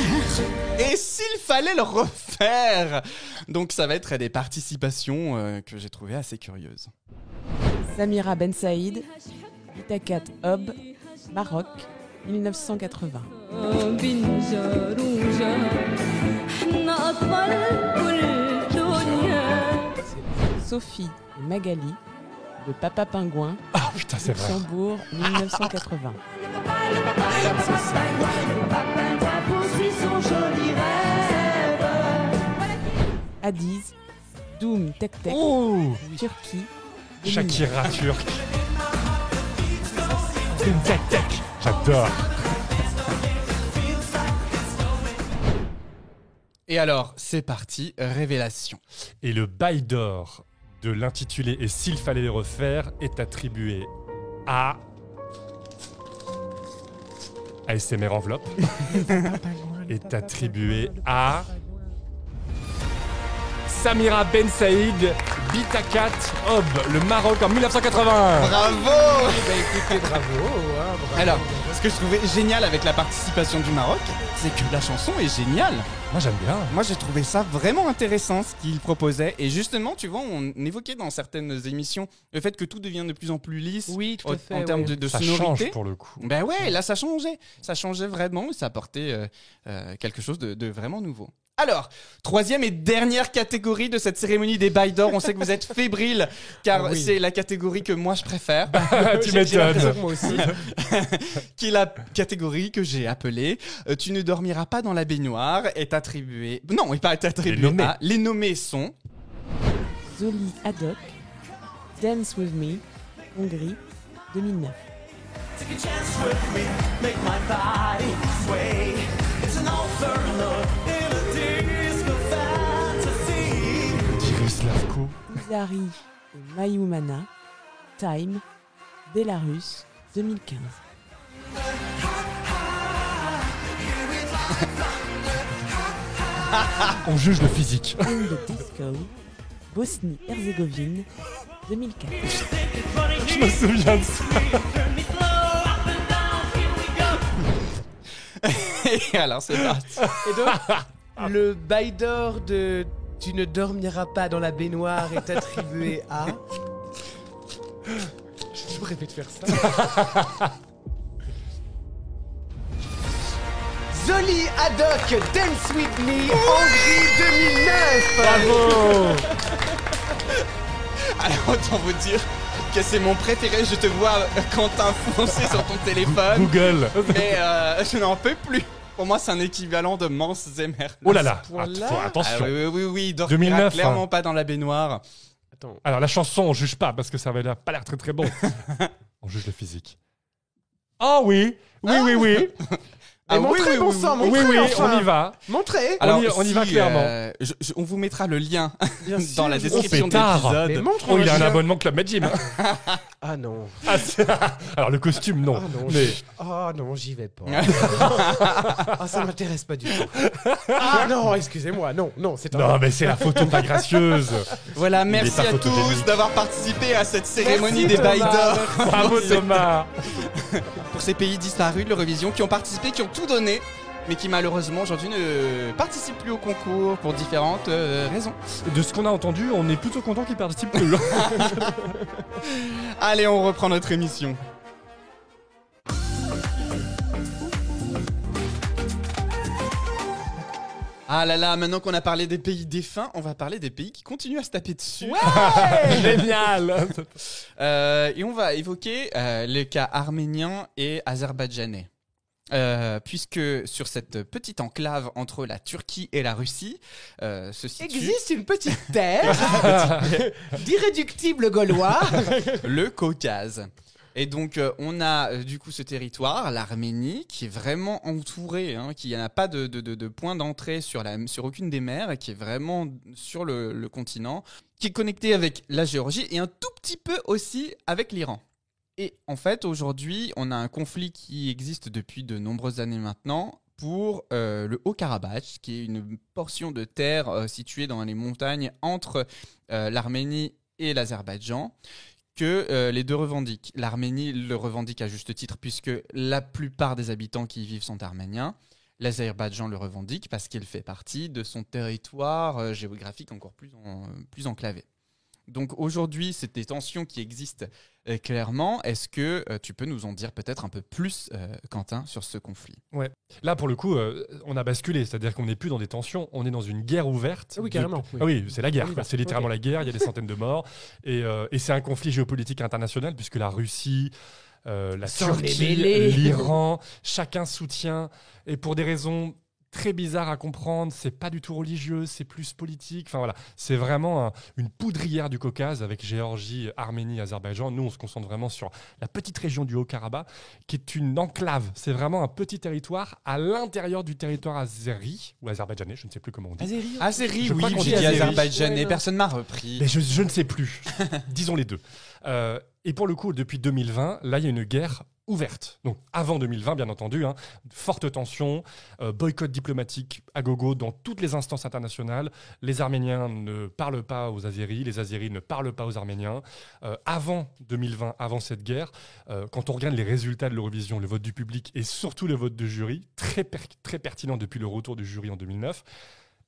[SPEAKER 1] Et s'il fallait le refaire? Donc ça va être des participations que j'ai trouvées assez curieuses.
[SPEAKER 2] Samira Ben Saïd, Itakat Hob, Maroc 1980. Sophie et Magali, le Papa Pingouin,
[SPEAKER 6] Ah putain, c'est vrai.
[SPEAKER 2] Luxembourg 1980. Adiz, Doom Tek Tek,
[SPEAKER 6] Oh,
[SPEAKER 2] Turquie 2009.
[SPEAKER 6] Shakira turc. J'adore.
[SPEAKER 1] Et alors, c'est parti, révélation.
[SPEAKER 6] Et le bail d'or de l'intitulé Et s'il fallait le refaire est attribué à ASMR enveloppe est attribué à Samira Ben Saïd Bitakat Ob, le Maroc en 1980.
[SPEAKER 1] Bravo.
[SPEAKER 5] Bah écoutez, bravo. Bravo.
[SPEAKER 1] Alors, ce que je trouvais génial avec la participation du Maroc, c'est que la chanson est géniale.
[SPEAKER 6] Moi j'aime bien.
[SPEAKER 1] Moi, j'ai trouvé ça vraiment intéressant ce qu'il proposait. Et justement, tu vois, on évoquait dans certaines émissions le fait que tout devient de plus en plus lisse
[SPEAKER 5] Oui, tout à fait.
[SPEAKER 1] en termes
[SPEAKER 5] ouais.
[SPEAKER 1] de
[SPEAKER 6] Ça
[SPEAKER 1] sonorité.
[SPEAKER 6] change pour le coup.
[SPEAKER 1] Ben ouais, là ça changeait. Ça changeait vraiment et ça apportait quelque chose de vraiment nouveau. Alors, troisième et dernière catégorie de cette cérémonie des Bails d'Or. On sait que vous êtes fébriles car
[SPEAKER 5] Ah oui.
[SPEAKER 1] c'est la catégorie que moi je préfère.
[SPEAKER 6] Tu
[SPEAKER 5] J'ai l'impression
[SPEAKER 6] m'étonnes.
[SPEAKER 5] que moi aussi.
[SPEAKER 1] Qui est la catégorie que j'ai appelée Tu ne dormiras pas dans la baignoire est attribuée. Non, n'est pas attribuée
[SPEAKER 6] Les nommés.
[SPEAKER 1] à. Les nommés sont.
[SPEAKER 2] Zoli Haddock, Dance With Me, Hongrie, 2009.
[SPEAKER 6] Iris Lavko.
[SPEAKER 2] Izari et Mayumana, Time, Belarus, 2015.
[SPEAKER 6] On juge le physique.
[SPEAKER 2] In the Disco, Bosnie-Herzégovine, 2004.
[SPEAKER 6] Je me souviens de ça.
[SPEAKER 1] Et alors, c'est parti.
[SPEAKER 5] Et donc, le bail d'or de Tu ne dormiras pas dans la baignoire est attribué à. J'ai toujours rêvé de faire ça. Zoli Haddock, Dance With Me, Hongrie 2009.
[SPEAKER 6] Bravo.
[SPEAKER 1] Alors, autant vous dire que c'est mon préféré. Je te vois, Quentin, foncer sur ton téléphone.
[SPEAKER 6] Google.
[SPEAKER 1] Mais je n'en peux plus. Pour moi, c'est un équivalent de Mans Zemer.
[SPEAKER 6] Oh là là.
[SPEAKER 5] point-là.
[SPEAKER 6] Attention.
[SPEAKER 1] Ah oui, il dormira
[SPEAKER 6] 2009,
[SPEAKER 1] clairement pas dans la baignoire.
[SPEAKER 5] Attends.
[SPEAKER 6] Alors la chanson, on juge pas parce que ça avait pas l'air très très bon. On juge le physique. Ah oui. Oui.
[SPEAKER 5] Mais montrez, bon sang,
[SPEAKER 6] Oui,
[SPEAKER 5] montrez, enfin.
[SPEAKER 6] on y va.
[SPEAKER 5] Montrez.
[SPEAKER 6] Alors, on y va clairement.
[SPEAKER 1] On vous mettra le lien
[SPEAKER 5] Bien
[SPEAKER 1] dans
[SPEAKER 5] sûr,
[SPEAKER 1] la
[SPEAKER 5] je-
[SPEAKER 1] description de
[SPEAKER 6] pétard.
[SPEAKER 5] Mais
[SPEAKER 1] l'épisode.
[SPEAKER 5] montre.
[SPEAKER 6] Oh, il a un
[SPEAKER 5] abonnement.
[SPEAKER 6] abonnement Club Med Gym.
[SPEAKER 5] Ah non.
[SPEAKER 6] Alors le costume, non.
[SPEAKER 5] Ah non.
[SPEAKER 6] Mais
[SPEAKER 5] Ah non, j'y vais pas. Ah, ça m'intéresse pas du tout. Ah non, excusez-moi. Non, c'est un.
[SPEAKER 6] non, mais c'est la photo pas gracieuse.
[SPEAKER 1] Voilà,
[SPEAKER 6] Il
[SPEAKER 1] merci
[SPEAKER 6] est pas
[SPEAKER 1] à tous
[SPEAKER 6] photogénique.
[SPEAKER 1] d'avoir participé à cette cérémonie
[SPEAKER 5] Merci,
[SPEAKER 1] des Bails
[SPEAKER 5] Thomas.
[SPEAKER 1] d'Or.
[SPEAKER 6] Bravo Thomas.
[SPEAKER 1] Pour ces pays disparus de l'Eurovision qui ont participé, qui ont tout donné, mais qui malheureusement aujourd'hui ne participent plus au concours pour différentes raisons.
[SPEAKER 6] De ce qu'on a entendu, on est plutôt content qu'il participe plus.
[SPEAKER 1] Allez, on reprend notre émission. Ah là là, maintenant qu'on a parlé des pays défunts, on va parler des pays qui continuent à se taper dessus.
[SPEAKER 6] Génial.
[SPEAKER 1] Et on va évoquer les cas arméniens et azerbaïdjanais. Puisque sur cette petite enclave entre la Turquie et la Russie se situe
[SPEAKER 5] Existe une petite terre d'irréductibles gaulois.
[SPEAKER 1] le Caucase. Et donc on a du coup ce territoire, l'Arménie, qui est vraiment entouré, qui n'a pas de point d'entrée sur aucune des mers, et qui est vraiment sur le continent, qui est connecté avec la Géorgie et un tout petit peu aussi avec l'Iran. Et en fait, aujourd'hui, on a un conflit qui existe depuis de nombreuses années maintenant pour le Haut-Karabakh, qui est une portion de terre située dans les montagnes entre l'Arménie et l'Azerbaïdjan, que les deux revendiquent. L'Arménie le revendique à juste titre, puisque la plupart des habitants qui y vivent sont arméniens. L'Azerbaïdjan le revendique parce qu'il fait partie de son territoire géographique encore plus enclavé. Donc aujourd'hui, c'est des tensions qui existent clairement. Est-ce que tu peux nous en dire peut-être un peu plus, Quentin, sur ce conflit ?
[SPEAKER 6] Là, pour le coup, on a basculé. C'est-à-dire qu'on n'est plus dans des tensions, on est dans une guerre ouverte.
[SPEAKER 5] Oui, carrément.
[SPEAKER 6] Ah oui, c'est la guerre.
[SPEAKER 5] On y
[SPEAKER 6] quoi.
[SPEAKER 5] va.
[SPEAKER 6] C'est littéralement
[SPEAKER 5] Ok.
[SPEAKER 6] la guerre. Il y a des centaines de morts. Et c'est un conflit géopolitique international puisque la Russie, la
[SPEAKER 5] Sans les
[SPEAKER 6] Turquie,
[SPEAKER 5] mêler.
[SPEAKER 6] l'Iran, chacun soutient. Et pour des raisons très bizarres à comprendre, c'est pas du tout religieux, c'est plus politique. Enfin voilà, c'est vraiment une poudrière du Caucase avec Géorgie, Arménie, Azerbaïdjan. Nous, on se concentre vraiment sur la petite région du Haut-Karabakh, qui est une enclave. C'est vraiment un petit territoire à l'intérieur du territoire azéri ou azerbaïdjanais, je ne sais plus comment on dit.
[SPEAKER 1] Azéri,
[SPEAKER 6] Je crois
[SPEAKER 1] oui,
[SPEAKER 6] qu'on
[SPEAKER 1] j'ai
[SPEAKER 6] dit
[SPEAKER 1] dit
[SPEAKER 6] Azéri.
[SPEAKER 1] azerbaïdjanais,
[SPEAKER 5] Ouais, non.
[SPEAKER 1] personne m'a repris.
[SPEAKER 6] Mais je ne sais plus. Disons les deux. Et pour le coup, depuis 2020, là, il y a une guerre ouverte. Donc avant 2020, bien entendu, forte tension, boycott diplomatique à gogo dans toutes les instances internationales. Les Arméniens ne parlent pas aux Azéris, les Azéris ne parlent pas aux Arméniens. Avant 2020, avant cette guerre, quand on regarde les résultats de l'Eurovision, le vote du public et surtout le vote de jury, très pertinent depuis le retour du jury en 2009,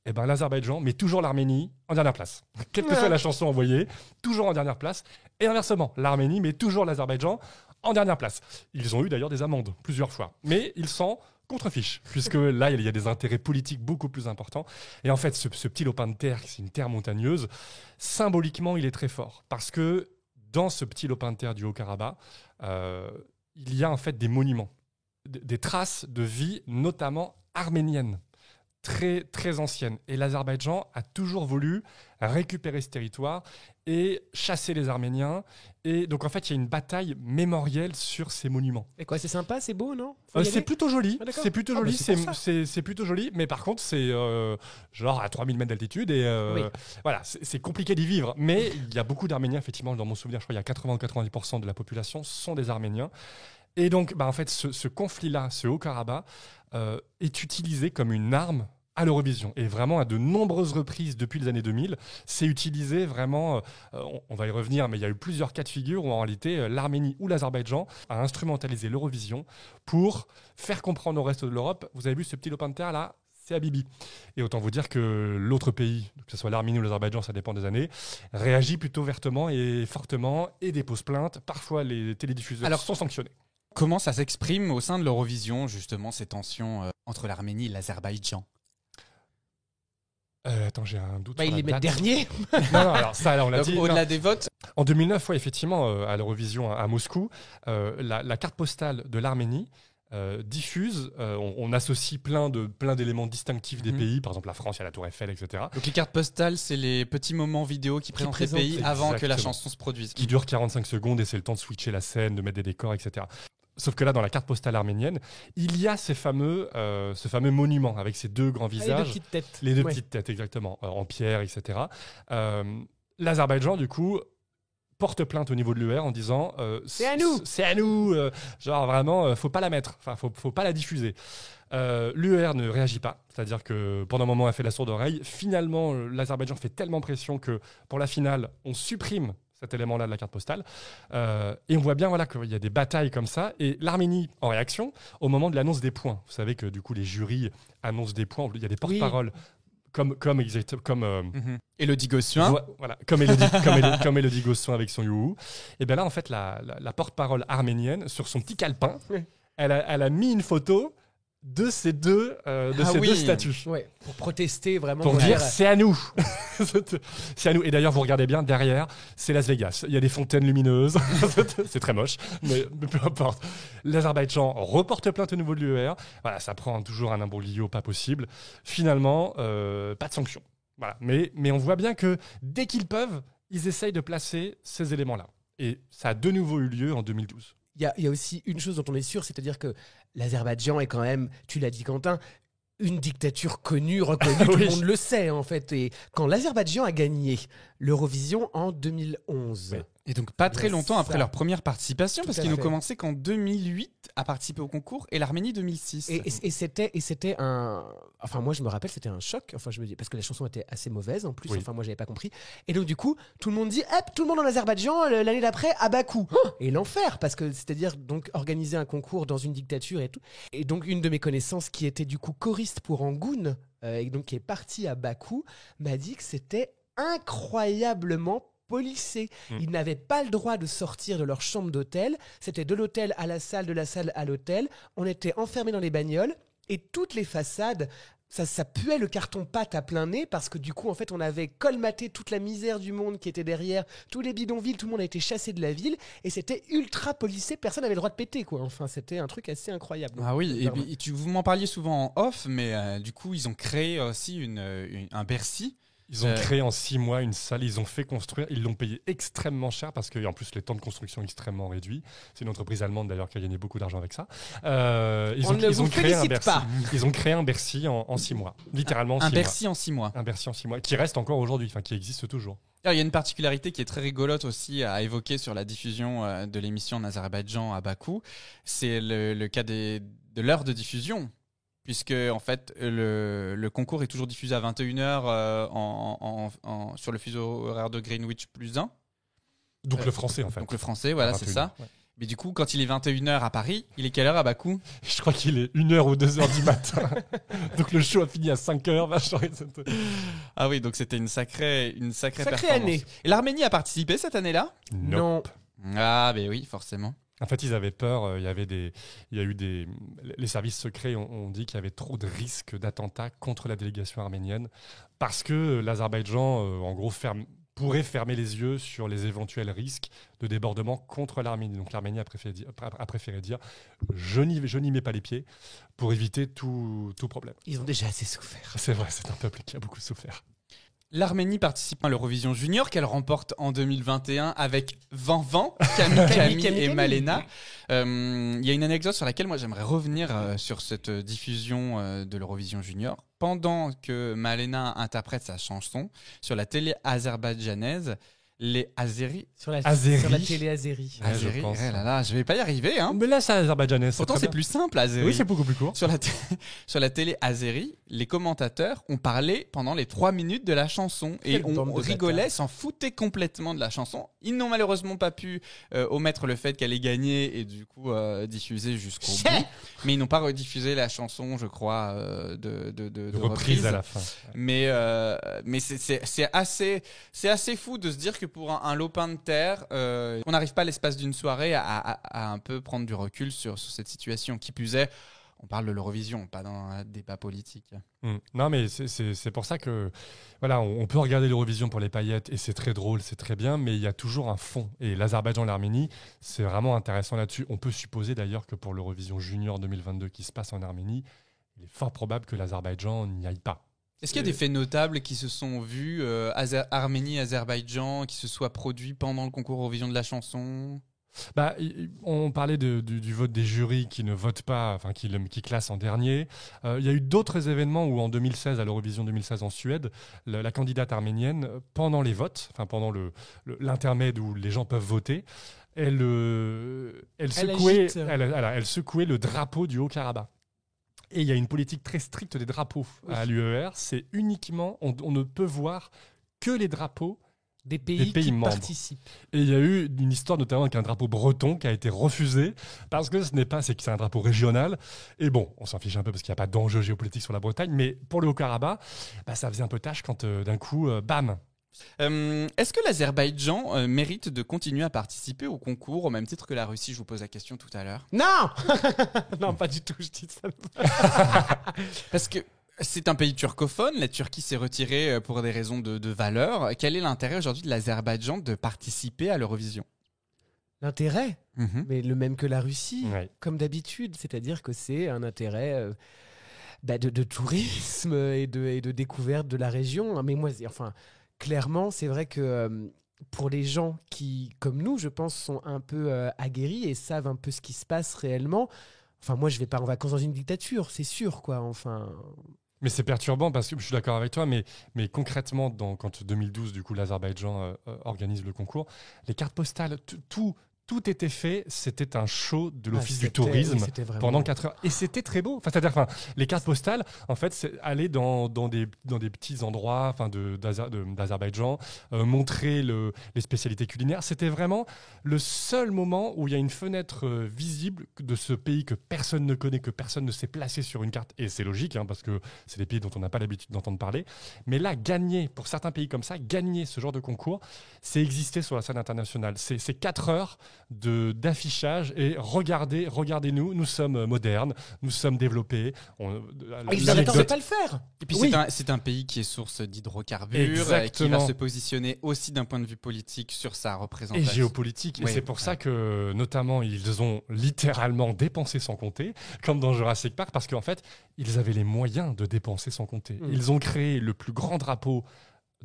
[SPEAKER 6] l'Azerbaïdjan met toujours l'Arménie en dernière place. Quelle que soit la chanson envoyée, toujours en dernière place. Et inversement, l'Arménie met toujours l'Azerbaïdjan en dernière place. Ils ont eu d'ailleurs des amendes plusieurs fois. Mais ils s'en contrefichent, puisque là, il y a des intérêts politiques beaucoup plus importants. Et en fait, ce petit lopin de terre, c'est une terre montagneuse, symboliquement, il est très fort. Parce que dans ce petit lopin de terre du Haut-Karabakh, il y a en fait des monuments, des traces de vie, notamment arménienne. Très, très ancienne. Et l'Azerbaïdjan a toujours voulu récupérer ce territoire et chasser les Arméniens. Et donc, en fait, il y a une bataille mémorielle sur ces monuments.
[SPEAKER 5] Et quoi, c'est sympa, c'est beau, non
[SPEAKER 6] c'est plutôt joli.
[SPEAKER 5] Ah,
[SPEAKER 6] c'est plutôt joli. C'est plutôt joli. Mais par contre, c'est genre à 3000 mètres d'altitude. Et voilà, c'est compliqué d'y vivre. Mais il y a beaucoup d'Arméniens, effectivement. Dans mon souvenir, je crois qu'il y a 80 ou 90% de la population sont des Arméniens. Et donc, en fait, ce conflit-là, ce Haut-Karabakh, est utilisé comme une arme à l'Eurovision. Et vraiment, à de nombreuses reprises depuis les années 2000, c'est utilisé vraiment, on va y revenir, mais il y a eu plusieurs cas de figure où en réalité, l'Arménie ou l'Azerbaïdjan a instrumentalisé l'Eurovision pour faire comprendre au reste de l'Europe, vous avez vu ce petit lopin de terre là, c'est Habibi. Et autant vous dire que l'autre pays, que ce soit l'Arménie ou l'Azerbaïdjan, ça dépend des années, réagit plutôt vertement et fortement et dépose plainte. Parfois, les télédiffuseurs sont sanctionnés.
[SPEAKER 1] Comment ça s'exprime au sein de l'Eurovision, justement, ces tensions entre l'Arménie et l'Azerbaïdjan ?
[SPEAKER 6] Attends, j'ai un doute.
[SPEAKER 5] Il les met dernier.
[SPEAKER 6] Non, alors ça, là, on l'a dit.
[SPEAKER 1] Au-delà des votes.
[SPEAKER 6] En 2009, effectivement, à l'Eurovision à Moscou, la carte postale de l'Arménie diffuse. On associe plein d'éléments distinctifs des pays. Par exemple, la France, il y a la Tour Eiffel, etc.
[SPEAKER 1] Donc les cartes postales, c'est les petits moments vidéo qui présentent les pays avant que la chanson se produise.
[SPEAKER 6] Qui durent 45 secondes et c'est le temps de switcher la scène, de mettre des décors, etc. Sauf que là, dans la carte postale arménienne, il y a ce fameux monument avec ces deux grands visages.
[SPEAKER 5] Les deux petites têtes.
[SPEAKER 6] Les deux petites têtes, exactement, en pierre, etc. L'Azerbaïdjan, du coup, porte plainte au niveau de l'UR en disant
[SPEAKER 5] c'est à nous.
[SPEAKER 6] C'est à nous. Genre vraiment, faut pas la mettre. Enfin, faut pas la diffuser. L'UR ne réagit pas. C'est-à-dire que pendant un moment, elle fait la sourde oreille. Finalement, l'Azerbaïdjan fait tellement pression que pour la finale, on supprime cet élément-là de la carte postale. Et on voit bien qu'il y a des batailles comme ça. Et l'Arménie, en réaction, au moment de l'annonce des points, vous savez que du coup, les jurys annoncent des points. Il y a des porte-paroles. Comme
[SPEAKER 1] Elodie Gossuin.
[SPEAKER 6] Voilà, comme Elodie Gossuin avec son youhou. Et bien là, en fait, la porte-parole arménienne, sur son petit calepin, elle a mis une photo de ces deux statues.
[SPEAKER 5] Ouais, pour protester vraiment.
[SPEAKER 6] Pour dire c'est à nous. C'est à nous. Et d'ailleurs, vous regardez bien, derrière, c'est Las Vegas. Il y a des fontaines lumineuses. C'est très moche, mais peu importe. L'Azerbaïdjan reporte plainte au niveau de l'UER. Voilà, ça prend toujours un imbroglio pas possible. Finalement, pas de sanction. Voilà. Mais on voit bien que dès qu'ils peuvent, ils essayent de placer ces éléments-là. Et ça a de nouveau eu lieu en 2012.
[SPEAKER 5] Il y a aussi une chose dont on est sûr, c'est-à-dire que l'Azerbaïdjan est quand même, tu l'as dit Quentin, une dictature connue, reconnue, tout le monde le sait en fait. Et quand l'Azerbaïdjan a gagné l'Eurovision en 2011...
[SPEAKER 1] Et donc pas très longtemps après leur première participation, parce qu'ils n'ont
[SPEAKER 5] fait.
[SPEAKER 1] commencé qu'en 2008 à participer au concours, et l'Arménie 2006.
[SPEAKER 5] Et c'était un... Enfin moi je me rappelle, c'était un choc, enfin je me dis, parce que la chanson était assez mauvaise en plus, enfin moi j'avais pas compris. Et donc du coup, tout le monde dit, hop, tout le monde en Azerbaïdjan, l'année d'après, à Bakou. Et l'enfer, parce que c'est-à-dire donc organiser un concours dans une dictature et tout. Et donc une de mes connaissances qui était du coup choriste pour Angoun, et donc qui est partie à Bakou, m'a dit que c'était incroyablement policés. Ils n'avaient pas le droit de sortir de leur chambre d'hôtel. C'était de l'hôtel à la salle, de la salle à l'hôtel. On était enfermés dans les bagnoles et toutes les façades, ça puait le carton-pâte à plein nez parce que du coup, en fait, on avait colmaté toute la misère du monde qui était derrière, tous les bidonvilles, tout le monde a été chassé de la ville et c'était ultra policé. Personne n'avait le droit de péter, quoi. Enfin, c'était un truc assez incroyable.
[SPEAKER 1] Ah oui, et vous m'en parliez souvent en off, mais du coup, ils ont créé aussi un Bercy
[SPEAKER 6] Ils ont créé en 6 mois une salle, ils ont fait construire, ils l'ont payé extrêmement cher parce qu'en plus les temps de construction extrêmement réduits. C'est une entreprise allemande d'ailleurs qui a gagné beaucoup d'argent avec ça. Ils ont créé un Bercy. Ils ont créé un Bercy en 6 mois, littéralement.
[SPEAKER 1] Un Bercy en 6 mois.
[SPEAKER 6] Un Bercy en 6 mois, qui reste encore aujourd'hui, qui existe toujours.
[SPEAKER 1] Alors, il y a une particularité qui est très rigolote aussi à évoquer sur la diffusion de l'émission en Azerbaïdjan à Bakou. C'est le cas de l'heure de diffusion. Puisque en fait le concours est toujours diffusé à 21h sur le fuseau horaire de Greenwich plus 1.
[SPEAKER 6] Donc le français en fait.
[SPEAKER 1] Donc le français, voilà, c'est ça.
[SPEAKER 6] Ouais.
[SPEAKER 1] Mais du coup, quand il est 21h à Paris, il est quelle heure à Bakou ?
[SPEAKER 6] Je crois qu'il est 1h ou 2h du matin. Donc le show a fini à 5h.
[SPEAKER 1] Ah oui, donc c'était une sacrée performance.
[SPEAKER 5] Année.
[SPEAKER 1] Et l'Arménie a participé cette année-là ?
[SPEAKER 5] Non.
[SPEAKER 1] Ah ben oui, forcément.
[SPEAKER 6] En fait, ils avaient peur. Les services secrets ont dit qu'il y avait trop de risques d'attentats contre la délégation arménienne parce que l'Azerbaïdjan, en gros, pourrait fermer les yeux sur les éventuels risques de débordement contre l'Arménie. Donc l'Arménie a préféré dire je n'y mets pas les pieds pour éviter tout problème.
[SPEAKER 5] Ils ont déjà assez souffert.
[SPEAKER 6] C'est vrai, c'est un peuple qui a beaucoup souffert.
[SPEAKER 1] L'Arménie participe à l'Eurovision Junior qu'elle remporte en 2021 avec Van, Camille et Malena. Il y a une anecdote sur laquelle moi j'aimerais revenir sur cette diffusion de l'Eurovision Junior. Pendant que Malena interprète sa chanson sur la télé azerbaïdjanaise, les Azéris...
[SPEAKER 5] Sur la télé Azéri.
[SPEAKER 6] Ouais, je pense.
[SPEAKER 1] Je vais pas y arriver. Hein.
[SPEAKER 6] Mais là, c'est azerbaïdjanais.
[SPEAKER 1] Pourtant, c'est plus simple, Azéri.
[SPEAKER 6] Oui, c'est beaucoup plus court.
[SPEAKER 1] Sur la télé Azéri, les commentateurs ont parlé pendant les 3 minutes de la chanson. Et
[SPEAKER 5] Quelle bande
[SPEAKER 1] on
[SPEAKER 5] de
[SPEAKER 1] rigolait,
[SPEAKER 5] bâtards.
[SPEAKER 1] s'en foutaient complètement de la chanson. Ils n'ont malheureusement pas pu omettre le fait qu'elle ait gagné et du coup diffuser jusqu'au bout. Mais ils n'ont pas rediffusé la chanson, je crois, de
[SPEAKER 6] reprise à la fin.
[SPEAKER 1] Mais c'est assez fou de se dire que pour un lopin de terre, on n'arrive pas l'espace d'une soirée à un peu prendre du recul sur cette situation. Qui plus est, on parle de l'Eurovision, pas dans un débat politique.
[SPEAKER 6] Non, mais c'est pour ça que voilà, on peut regarder l'Eurovision pour les paillettes et c'est très drôle, c'est très bien, mais il y a toujours un fond. Et l'Azerbaïdjan et l'Arménie, c'est vraiment intéressant là-dessus. On peut supposer d'ailleurs que pour l'Eurovision Junior 2022 qui se passe en Arménie, il est fort probable que l'Azerbaïdjan n'y aille pas.
[SPEAKER 1] Est-ce qu'il y a des faits notables qui se sont vus, Arménie, Azerbaïdjan, qui se soient produits pendant le concours Eurovision de la chanson ?
[SPEAKER 6] On parlait du vote des jurys qui ne votent pas, qui classent en dernier. Il y a eu d'autres événements où en 2016, à l'Eurovision 2016 en Suède, la candidate arménienne, pendant les votes, pendant l'intermède où les gens peuvent voter, elle secouait le drapeau du Haut-Karabakh. Et il y a une politique très stricte des drapeaux à l'UER. C'est uniquement, on ne peut voir que les drapeaux
[SPEAKER 5] des pays qui
[SPEAKER 6] membres.
[SPEAKER 5] Participent.
[SPEAKER 6] Et il y a eu une histoire notamment avec un drapeau breton qui a été refusé parce que c'est un drapeau régional. Et bon, on s'en fiche un peu parce qu'il n'y a pas d'enjeu géopolitique sur la Bretagne. Mais pour le Haut-Karabakh, ça faisait un peu tâche quand d'un coup, bam.
[SPEAKER 1] Est-ce que l'Azerbaïdjan mérite de continuer à participer au concours au même titre que la Russie ? Je vous pose la question tout à l'heure.
[SPEAKER 5] Non. Non, pas du tout, je dis ça.
[SPEAKER 1] Parce que c'est un pays turcophone, la Turquie s'est retirée pour des raisons de valeur. Quel est l'intérêt aujourd'hui de l'Azerbaïdjan de participer à l'Eurovision ?
[SPEAKER 5] L'intérêt, mais le même que la Russie,
[SPEAKER 6] ouais.
[SPEAKER 5] Comme d'habitude, c'est-à-dire que c'est un intérêt de tourisme et de découverte de la région. Mais moi, clairement, c'est vrai que pour les gens qui, comme nous, je pense, sont un peu aguerris et savent un peu ce qui se passe réellement, moi, je vais pas en vacances dans une dictature, c'est sûr, quoi.
[SPEAKER 6] Mais c'est perturbant parce que je suis d'accord avec toi, mais concrètement, quand 2012, du coup, l'Azerbaïdjan organise le concours, les cartes postales, tout était fait, c'était un show de l'Office du tourisme pendant 4 heures. Et c'était très beau. C'est-à-dire, les cartes postales, en fait, c'est aller dans des petits endroits d'Azerbaïdjan, montrer les spécialités culinaires. C'était vraiment le seul moment où il y a une fenêtre visible de ce pays que personne ne connaît, que personne ne sait placer sur une carte. Et c'est logique, parce que c'est des pays dont on n'a pas l'habitude d'entendre parler. Mais là, pour certains pays comme ça, gagner ce genre de concours, c'est exister sur la scène internationale. C'est 4 heures d'affichage et regardez-nous, nous sommes modernes, nous sommes développés.
[SPEAKER 5] Ils n'arrêtent pas le faire.
[SPEAKER 1] Et puis c'est un pays qui est source d'hydrocarbures,
[SPEAKER 6] exactement.
[SPEAKER 1] Qui va se positionner aussi d'un point de vue politique sur sa représentation.
[SPEAKER 6] Et géopolitique. Et c'est pour ça que, notamment, ils ont littéralement dépensé sans compter, comme dans Jurassic Park, parce qu'en fait, ils avaient les moyens de dépenser sans compter. Ils ont créé le plus grand drapeau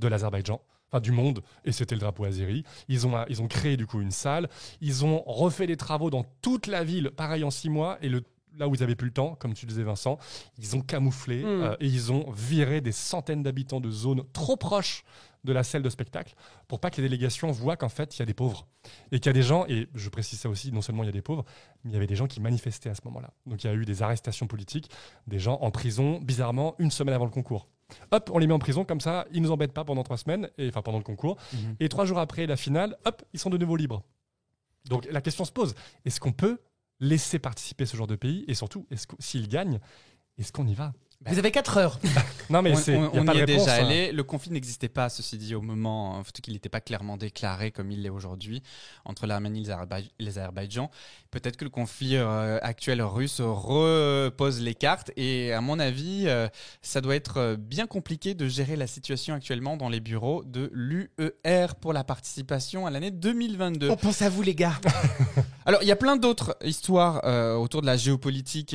[SPEAKER 6] de l'Azerbaïdjan, enfin du monde, et c'était le drapeau azéri. Ils ont créé du coup une salle, ils ont refait des travaux dans toute la ville, pareil en 6 mois, et là où ils n'avaient plus le temps, comme tu disais Vincent, ils ont camouflé et ils ont viré des centaines d'habitants de zones trop proches de la salle de spectacle pour pas que les délégations voient qu'en fait il y a des pauvres et qu'il y a des gens, et je précise ça aussi, non seulement il y a des pauvres, mais il y avait des gens qui manifestaient à ce moment-là. Donc il y a eu des arrestations politiques, des gens en prison, bizarrement, 1 semaine avant le concours. Hop, on les met en prison, comme ça, ils nous embêtent pas pendant 3 semaines, enfin pendant le concours. Et 3 jours après la finale, hop, ils sont de nouveau libres. Donc la question se pose, est-ce qu'on peut laisser participer ce genre de pays, et surtout, s'ils gagnent, est-ce qu'on y va ?
[SPEAKER 5] Vous avez 4 heures.
[SPEAKER 1] Non, mais on y est déjà allé. Le conflit n'existait pas, ceci dit, au moment, surtout qu'il n'était pas clairement déclaré comme il l'est aujourd'hui entre l'Arménie et l'Azerbaïdjan. Peut-être que le conflit actuel russe repose les cartes, et à mon avis, ça doit être bien compliqué de gérer la situation actuellement dans les bureaux de l'UER pour la participation à l'année 2022.
[SPEAKER 5] On pense à vous, les gars.
[SPEAKER 1] Alors, il y a plein d'autres histoires autour de la géopolitique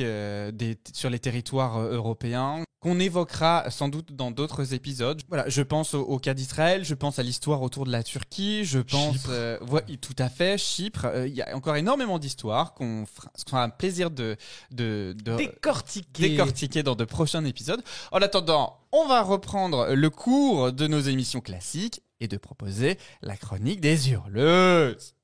[SPEAKER 1] sur les territoires européens qu'on évoquera sans doute dans d'autres épisodes. Voilà, je pense au cas d'Israël, je pense à l'histoire autour de la Turquie, je pense... tout à fait, Chypre. Il y a encore énormément d'histoires qu'on fera un plaisir de décortiquer dans de prochains épisodes. En attendant, on va reprendre le cours de nos émissions classiques et de proposer la chronique des hurleuses.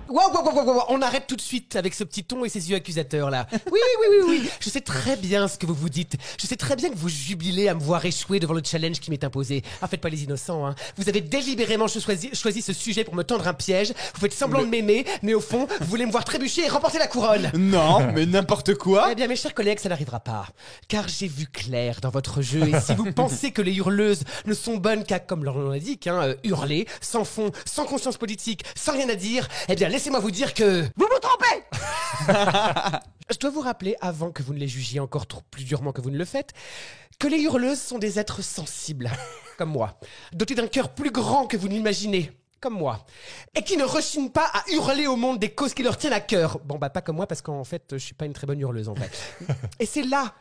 [SPEAKER 5] Wow, on arrête tout de suite avec ce petit ton et ces yeux accusateurs là. Oui. Je sais très bien ce que vous vous dites. Je sais très bien que vous jubilez à me voir échouer devant le challenge qui m'est imposé. Ah, faites pas les innocents, hein. Vous avez délibérément choisi ce sujet pour me tendre un piège. Vous faites semblant de m'aimer, mais au fond, vous voulez me voir trébucher et remporter la couronne.
[SPEAKER 1] Non, mais n'importe quoi.
[SPEAKER 5] Eh bien, mes chers collègues, ça n'arrivera pas. Car j'ai vu clair dans votre jeu. Et si vous pensez que les hurleuses ne sont bonnes qu'à, comme leur nom l'indique, hurler, sans fond, sans conscience politique, sans rien à dire, eh bien, laissez-moi vous dire que vous vous trompez. Je dois vous rappeler, avant que vous ne les jugiez encore plus durement que vous ne le faites, que les hurleuses sont des êtres sensibles, comme moi, dotés d'un cœur plus grand que vous n'imaginez, comme moi, et qui ne rechignent pas à hurler au monde des causes qui leur tiennent à cœur. Bon, pas comme moi, parce qu'en fait, je suis pas une très bonne hurleuse, en vrai. Et c'est là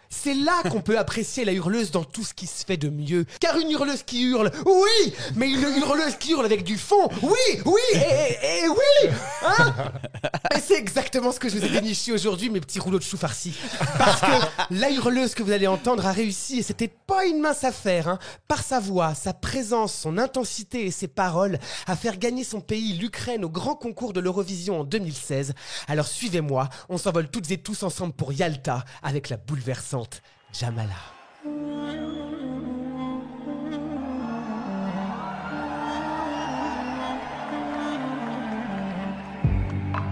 [SPEAKER 5] qu'on peut apprécier la hurleuse dans tout ce qui se fait de mieux. Car une hurleuse qui hurle, oui, mais une hurleuse qui hurle avec du fond, oui, et oui, hein. Et c'est exactement ce que je vous ai déniché aujourd'hui, mes petits rouleaux de chou farcis. Parce que la hurleuse que vous allez entendre a réussi, et c'était pas une mince affaire, hein, par sa voix, sa présence, son intensité et ses paroles, à faire gagner son pays, l'Ukraine, au grand concours de l'Eurovision en 2016. Alors suivez-moi, on s'envole toutes et tous ensemble pour Yalta avec la bouleversante Jamala.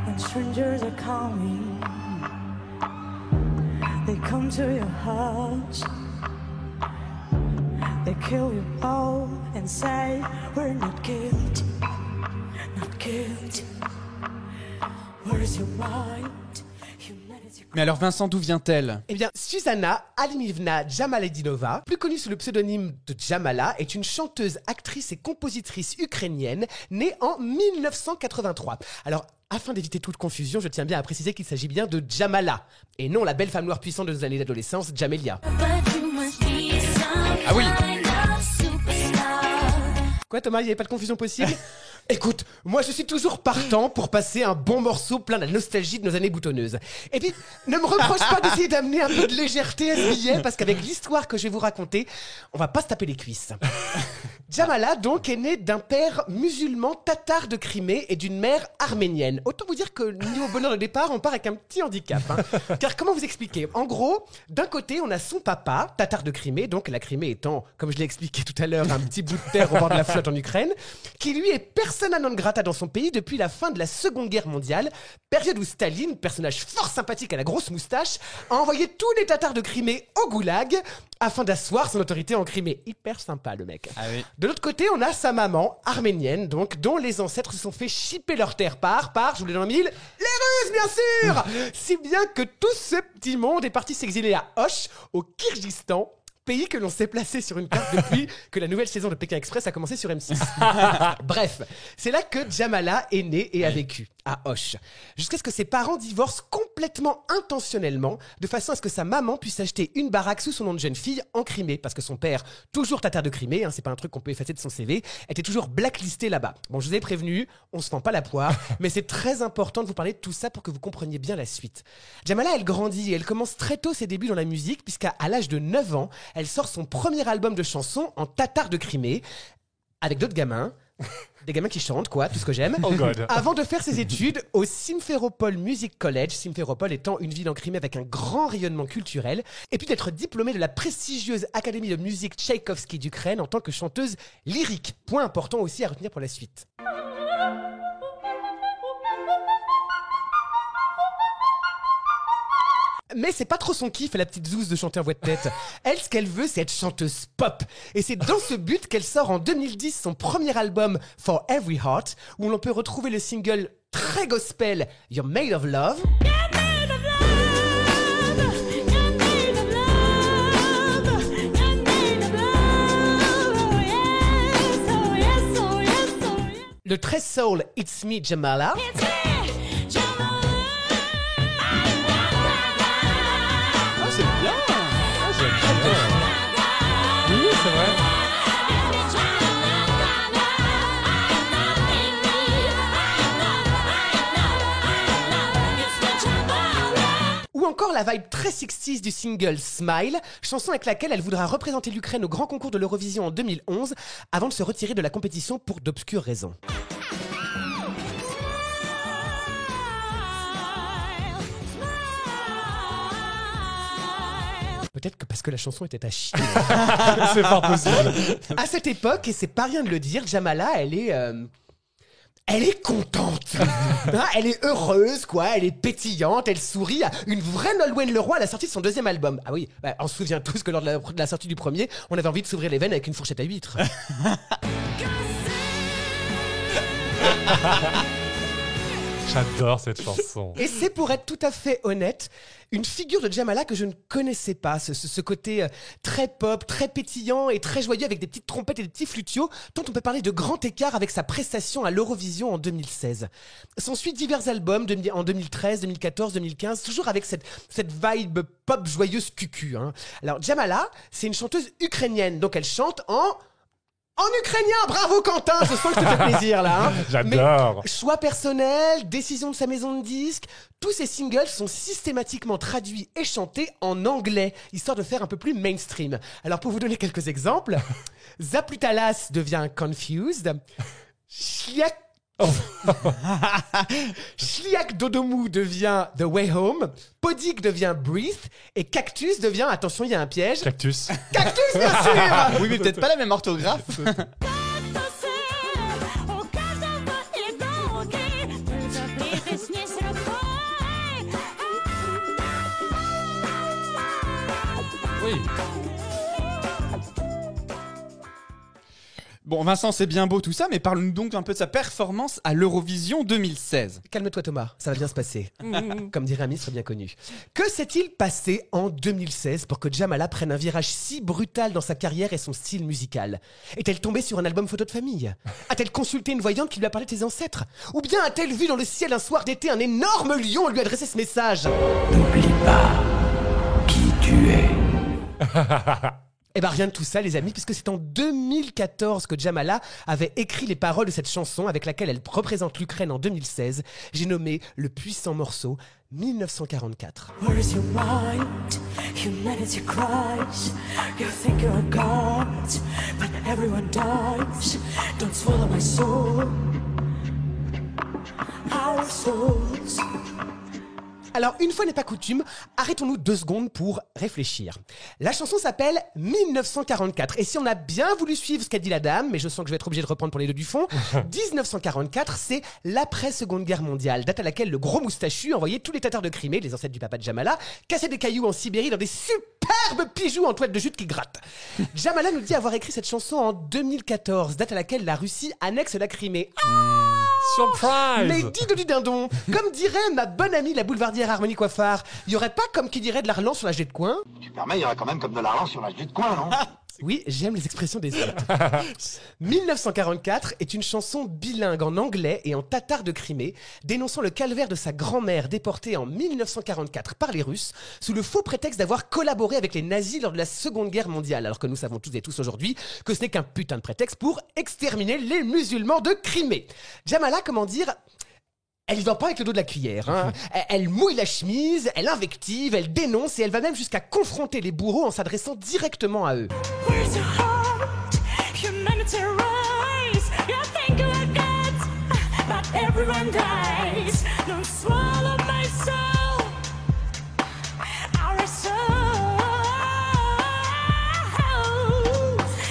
[SPEAKER 8] When strangers are coming, they come to your house, they kill you all and say we're not guilty, not guilty. Where's your mind?
[SPEAKER 1] Mais alors Vincent, d'où vient-elle ?
[SPEAKER 5] Eh bien, Susanna Alimivna Jamaledinova, plus connue sous le pseudonyme de Jamala, est une chanteuse, actrice et compositrice ukrainienne née en 1983. Alors, afin d'éviter toute confusion, je tiens bien à préciser qu'il s'agit bien de Jamala, et non la belle femme noire puissante de nos années d'adolescence, Jamelia.
[SPEAKER 1] Ah oui.
[SPEAKER 5] Quoi Thomas, il n'y avait pas de confusion possible ? Écoute, moi je suis toujours partant pour passer un bon morceau plein de la nostalgie de nos années boutonneuses. Et puis, ne me reproche pas d'essayer d'amener un peu de légèreté à ce billet, parce qu'avec l'histoire que je vais vous raconter, on va pas se taper les cuisses. Jamala, donc, est née d'un père musulman tatar de Crimée et d'une mère arménienne. Autant vous dire que niveau bonheur de départ, on part avec un petit handicap. Hein. Car comment vous expliquer ? En gros, d'un côté, on a son papa, tatar de Crimée, donc la Crimée étant, comme je l'ai expliqué tout à l'heure, un petit bout de terre au bord de la flotte en Ukraine, qui lui est persona non grata dans son pays depuis la fin de la Seconde Guerre mondiale, période où Staline, personnage fort sympathique à la grosse moustache, a envoyé tous les Tatars de Crimée au goulag afin d'asseoir son autorité en Crimée. Hyper sympa le mec.
[SPEAKER 1] Ah oui.
[SPEAKER 5] De l'autre côté, on a sa maman, arménienne donc, dont les ancêtres se sont fait chipper leur terre par, je vous l'ai dans le mille, les Russes bien sûr. Si bien que tout ce petit monde est parti s'exiler à Osh, au Kyrgyzstan, pays que l'on s'est placé sur une carte depuis que la nouvelle saison de Pékin Express a commencé sur M6. Bref, c'est là que Jamala est née et a vécu, à Auch. Jusqu'à ce que ses parents divorcent complètement intentionnellement, de façon à ce que sa maman puisse acheter une baraque sous son nom de jeune fille en Crimée, parce que son père, toujours tatar de Crimée, c'est pas un truc qu'on peut effacer de son CV, était toujours blacklisté là-bas. Bon, je vous ai prévenu, on se fend pas la poire, mais c'est très important de vous parler de tout ça pour que vous compreniez bien la suite. Jamala, elle grandit et elle commence très tôt ses débuts dans la musique, puisqu'à l'âge de 9 ans, elle sort son premier album de chansons en tatar de Crimée, avec d'autres gamins. Des gamins qui chantent, quoi, tout ce que j'aime.
[SPEAKER 6] Oh God.
[SPEAKER 5] Avant de faire ses études au Simferopol Music College, Simferopol étant une ville en Crimée avec un grand rayonnement culturel, et puis d'être diplômée de la prestigieuse Académie de musique Tchaïkovski d'Ukraine en tant que chanteuse lyrique. Point important aussi à retenir pour la suite. Mais c'est pas trop son kiff, la petite zouze de chanter en voix de tête. Elle, ce qu'elle veut, c'est être chanteuse pop. Et c'est dans ce but qu'elle sort en 2010 son premier album For Every Heart, où l'on peut retrouver le single très gospel You're Made of Love. Le très soul It's Me Jamala.
[SPEAKER 1] C'est bien.
[SPEAKER 6] Oui, c'est vrai.
[SPEAKER 5] Ou encore la vibe très 60s du single Smile, chanson avec laquelle elle voudra représenter l'Ukraine au grand concours de l'Eurovision en 2011, avant de se retirer de la compétition pour d'obscures raisons. Peut-être que parce que la chanson était à chier.
[SPEAKER 6] C'est fort possible.
[SPEAKER 5] À cette époque, et c'est pas rien de le dire, Jamala, elle est contente. Elle est heureuse, quoi. Elle est pétillante, elle sourit. Une vraie Nolwenn Leroy à la sortie de son deuxième album. Ah oui, on se souvient tous que lors de la sortie du premier, on avait envie de s'ouvrir les veines avec une fourchette à huîtres.
[SPEAKER 6] J'adore cette chanson.
[SPEAKER 5] Et c'est pour être tout à fait honnête, une figure de Jamala que je ne connaissais pas. Ce côté très pop, très pétillant et très joyeux avec des petites trompettes et des petits flutios, dont on peut parler de grand écart avec sa prestation à l'Eurovision en 2016. S'ensuit divers albums en 2013, 2014, 2015, toujours avec cette vibe pop joyeuse cucu. Alors Jamala, c'est une chanteuse ukrainienne, donc elle chante en ukrainien. Bravo Quentin, je sens que ça te fait plaisir là.
[SPEAKER 6] J'adore.
[SPEAKER 5] Mais choix personnel, décision de sa maison de disques, tous ces singles sont systématiquement traduits et chantés en anglais, histoire de faire un peu plus mainstream. Alors pour vous donner quelques exemples, Zaplutalas devient Confused, Shliak Dodomou devient The Way Home, Podik devient Breathe et Cactus devient, attention il y a un piège,
[SPEAKER 6] Cactus.
[SPEAKER 5] Cactus bien sûr.
[SPEAKER 1] Oui, mais peut-être pas la même orthographe.
[SPEAKER 6] Oui.
[SPEAKER 1] Bon, Vincent, c'est bien beau tout ça, mais parle-nous donc un peu de sa performance à l'Eurovision 2016.
[SPEAKER 5] Calme-toi Thomas, ça va bien se passer. Comme dirait un ministre bien connu. Que s'est-il passé en 2016 pour que Jamala prenne un virage si brutal dans sa carrière et son style musical? Est-elle tombée sur un album photo de famille? A-t-elle consulté une voyante qui lui a parlé de ses ancêtres? Ou bien a-t-elle vu dans le ciel un soir d'été un énorme lion lui adresser ce message?
[SPEAKER 9] N'oublie pas qui tu es.
[SPEAKER 5] Eh ben rien de tout ça les amis, puisque c'est en 2014 que Jamala avait écrit les paroles de cette chanson avec laquelle elle représente l'Ukraine en 2016. J'ai nommé le puissant morceau 1944.
[SPEAKER 8] Where is your mind? Humanity cries. You think you're a god, but everyone dies. Don't swallow my soul. Our souls.
[SPEAKER 5] Alors, une fois n'est pas coutume, arrêtons-nous 2 secondes pour réfléchir. La chanson s'appelle 1944. Et si on a bien voulu suivre ce qu'a dit la dame, mais je sens que je vais être obligé de reprendre pour les deux du fond, 1944, c'est l'après-seconde guerre mondiale, date à laquelle le gros moustachu envoyait tous les Tatars de Crimée, les ancêtres du papa de Jamala, casser des cailloux en Sibérie dans des super superbe pigeon en toile de jute qui gratte. Jamala nous dit avoir écrit cette chanson en 2014, date à laquelle la Russie annexe la Crimée.
[SPEAKER 6] Surprise!
[SPEAKER 5] Mais dis du dindon, comme dirait ma bonne amie la boulevardière Harmonie Coiffard, il y aurait pas comme qui dirait de l'arlan sur la jet de coin?
[SPEAKER 10] Tu permets, il y aurait quand même comme de l'argent sur la jet de coin, non?
[SPEAKER 5] Oui, j'aime les expressions des autres. 1944 est une chanson bilingue en anglais et en tatar de Crimée, dénonçant le calvaire de sa grand-mère déportée en 1944 par les Russes, sous le faux prétexte d'avoir collaboré avec les nazis lors de la Seconde Guerre mondiale, alors que nous savons toutes et tous aujourd'hui que ce n'est qu'un putain de prétexte pour exterminer les musulmans de Crimée. Jamala, comment dire... Elle y va pas avec le dos de la cuillère. Hein. Elle mouille la chemise, elle invective, elle dénonce et elle va même jusqu'à confronter les bourreaux en s'adressant directement à eux.
[SPEAKER 8] Where's your heart? Humanity rise. You think you're good, but everyone dies. Don't swallow my soul. Our soul.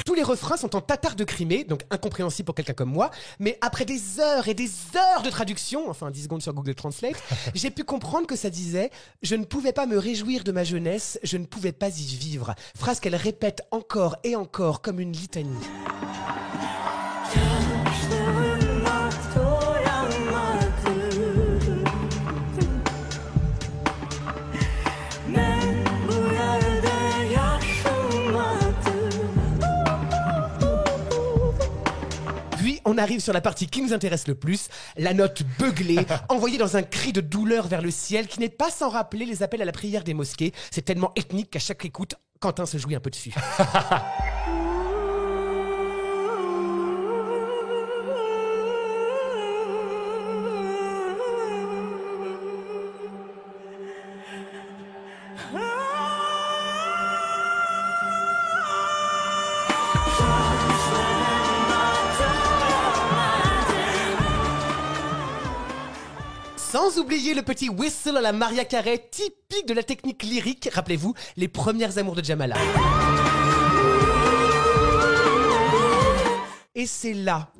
[SPEAKER 5] Tous les refrains sont en tatar de Crimée, donc incompréhensible pour quelqu'un comme moi, mais après des heures et des heures de traduction, enfin 10 secondes sur Google Translate, j'ai pu comprendre que ça disait « Je ne pouvais pas me réjouir de ma jeunesse, je ne pouvais pas y vivre ». Phrase qu'elle répète encore et encore comme une litanie. On arrive sur la partie qui nous intéresse le plus, la note beuglée, envoyée dans un cri de douleur vers le ciel, qui n'est pas sans rappeler les appels à la prière des mosquées. C'est tellement ethnique qu'à chaque écoute, Quentin se jouit un peu dessus. Sans oublier le petit whistle à la Maria Carey, typique de la technique lyrique, rappelez-vous, les premières amours de Jamala. Et c'est là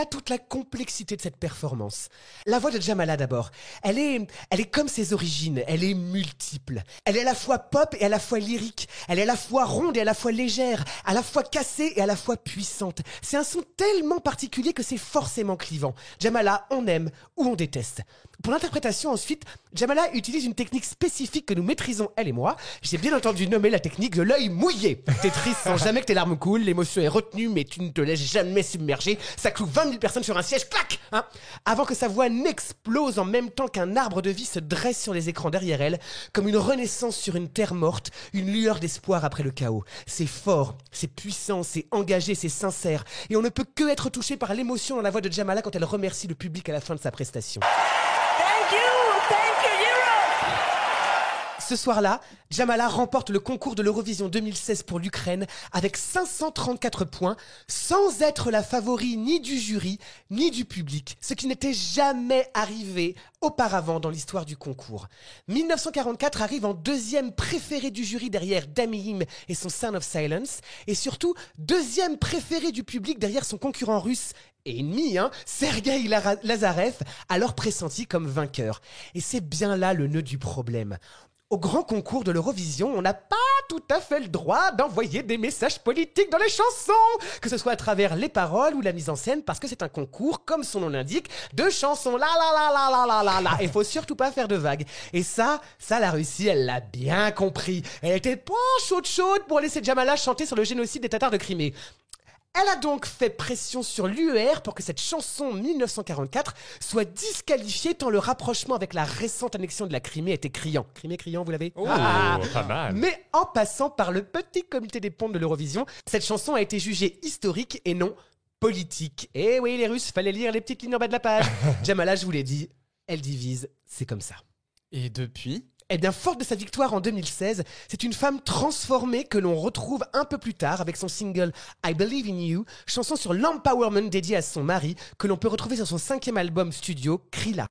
[SPEAKER 5] toute la complexité de cette performance. La voix de Jamala d'abord, elle est comme ses origines, elle est multiple. Elle est à la fois pop et à la fois lyrique. Elle est à la fois ronde et à la fois légère, à la fois cassée et à la fois puissante. C'est un son tellement particulier que c'est forcément clivant. Jamala, on aime ou on déteste. Pour l'interprétation ensuite, Jamala utilise une technique spécifique que nous maîtrisons, elle et moi. J'ai bien entendu nommer la technique de l'œil mouillé. T'es triste sans jamais que tes larmes coulent, l'émotion est retenue mais tu ne te laisses jamais submerger. Ça cloue 20 000 personnes sur un siège, clac hein, avant que sa voix n'explose en même temps qu'un arbre de vie se dresse sur les écrans derrière elle, comme une renaissance sur une terre morte, une lueur d'espoir après le chaos. C'est fort, c'est puissant, c'est engagé, c'est sincère. Et on ne peut que être touché par l'émotion dans la voix de Jamala quand elle remercie le public à la fin de sa prestation.
[SPEAKER 8] Thank you, Europe.
[SPEAKER 5] Ce soir-là, Jamala remporte le concours de l'Eurovision 2016 pour l'Ukraine avec 534 points, sans être la favori ni du jury, ni du public, ce qui n'était jamais arrivé auparavant dans l'histoire du concours. 1944 arrive en deuxième préféré du jury derrière Dami Im et son Sound of Silence, et surtout deuxième préféré du public derrière son concurrent russe et ennemi, Sergueï Lazarev, alors pressenti comme vainqueur. Et c'est bien là le nœud du problème. Au grand concours de l'Eurovision, on n'a pas tout à fait le droit d'envoyer des messages politiques dans les chansons, que ce soit à travers les paroles ou la mise en scène, parce que c'est un concours, comme son nom l'indique, de chansons la la la la la la la. Il faut surtout pas faire de vagues. Et ça la Russie, elle l'a bien compris. Elle était pas chaude pour laisser Jamala chanter sur le génocide des Tatars de Crimée. Elle a donc fait pression sur l'UER pour que cette chanson 1944 soit disqualifiée tant le rapprochement avec la récente annexion de la Crimée était criant. Crimée criant, vous l'avez ?
[SPEAKER 6] Oh, pas mal.
[SPEAKER 5] Mais en passant par le petit comité des pontes de l'Eurovision, cette chanson a été jugée historique et non politique. Et oui, les Russes, fallait lire les petites lignes en bas de la page. Jamala, je vous l'ai dit, elle divise, c'est comme ça.
[SPEAKER 1] Et depuis ?
[SPEAKER 5] Eh bien, forte de sa victoire en 2016, c'est une femme transformée que l'on retrouve un peu plus tard avec son single I Believe in You, chanson sur l'empowerment dédiée à son mari, que l'on peut retrouver sur son 5e album studio, Krila.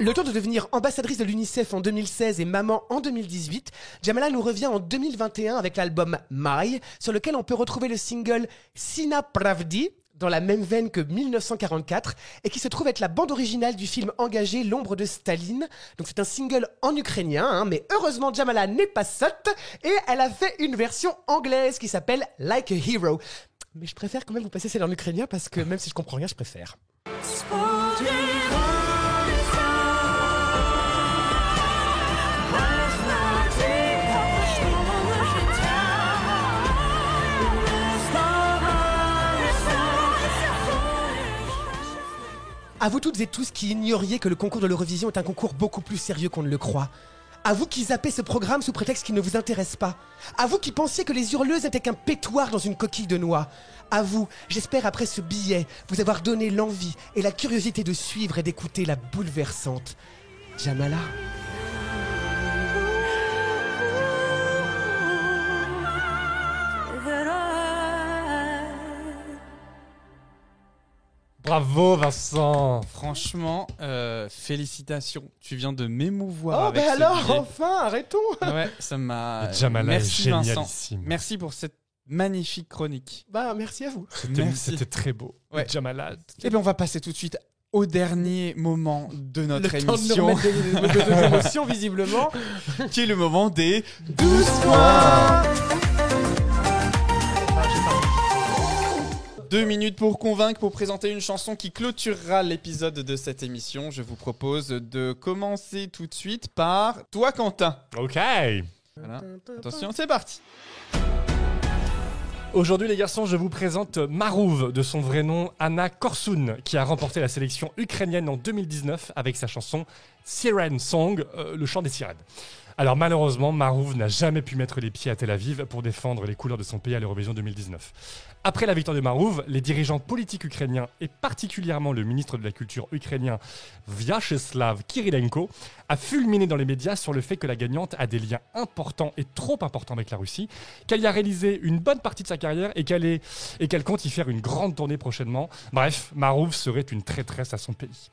[SPEAKER 5] Le temps de devenir ambassadrice de l'UNICEF en 2016 et maman en 2018, Jamala nous revient en 2021 avec l'album My, sur lequel on peut retrouver le single Sina Pravdi, dans la même veine que 1944, et qui se trouve être la bande originale du film engagé L'ombre de Staline. Donc c'est un single en ukrainien, mais heureusement Jamala n'est pas sotte, et elle a fait une version anglaise qui s'appelle Like a Hero. Mais je préfère quand même vous passer celle en ukrainien, parce que même si je comprends rien, je préfère. À vous toutes et tous qui ignoriez que le concours de l'Eurovision est un concours beaucoup plus sérieux qu'on ne le croit. À vous qui zappez ce programme sous prétexte qu'il ne vous intéresse pas. À vous qui pensiez que les hurleuses n'étaient qu'un pétoir dans une coquille de noix. À vous, j'espère après ce billet, vous avoir donné l'envie et la curiosité de suivre et d'écouter la bouleversante Jamala.
[SPEAKER 6] Bravo Vincent.
[SPEAKER 1] Franchement, félicitations. Tu viens de m'émouvoir
[SPEAKER 5] Oh
[SPEAKER 1] avec
[SPEAKER 5] bah
[SPEAKER 1] ce
[SPEAKER 5] alors,
[SPEAKER 1] billet.
[SPEAKER 5] enfin, arrêtons.
[SPEAKER 1] Ouais, ça m'a...
[SPEAKER 6] Jamala est
[SPEAKER 1] Merci Vincent.
[SPEAKER 6] génialissime.
[SPEAKER 1] Merci pour cette magnifique chronique.
[SPEAKER 5] Bah merci à vous.
[SPEAKER 6] C'était très beau.
[SPEAKER 1] Ouais.
[SPEAKER 6] Jamala.
[SPEAKER 1] Et bien on va passer tout de suite au dernier moment de notre
[SPEAKER 5] Le temps de nous
[SPEAKER 1] émission,
[SPEAKER 5] remettre des émotions visiblement.
[SPEAKER 1] qui est le moment des
[SPEAKER 5] 12 points.
[SPEAKER 1] 2 minutes pour convaincre, pour présenter une chanson qui clôturera l'épisode de cette émission. Je vous propose de commencer tout de suite par toi, Quentin.
[SPEAKER 6] Ok.
[SPEAKER 1] Voilà. Attention, c'est parti.
[SPEAKER 6] Aujourd'hui les garçons, je vous présente Marouv, de son vrai nom Anna Korsun, qui a remporté la sélection ukrainienne en 2019 avec sa chanson Siren Song, le chant des sirènes. Alors malheureusement, Marouv n'a jamais pu mettre les pieds à Tel Aviv pour défendre les couleurs de son pays à l'Eurovision 2019. Après la victoire de Marouv, les dirigeants politiques ukrainiens et particulièrement le ministre de la Culture ukrainien Vyacheslav Kirilenko a fulminé dans les médias sur le fait que la gagnante a des liens importants et trop importants avec la Russie, qu'elle y a réalisé une bonne partie de sa carrière et qu'elle compte y faire une grande tournée prochainement. Bref, Marouv serait une traîtresse à son pays.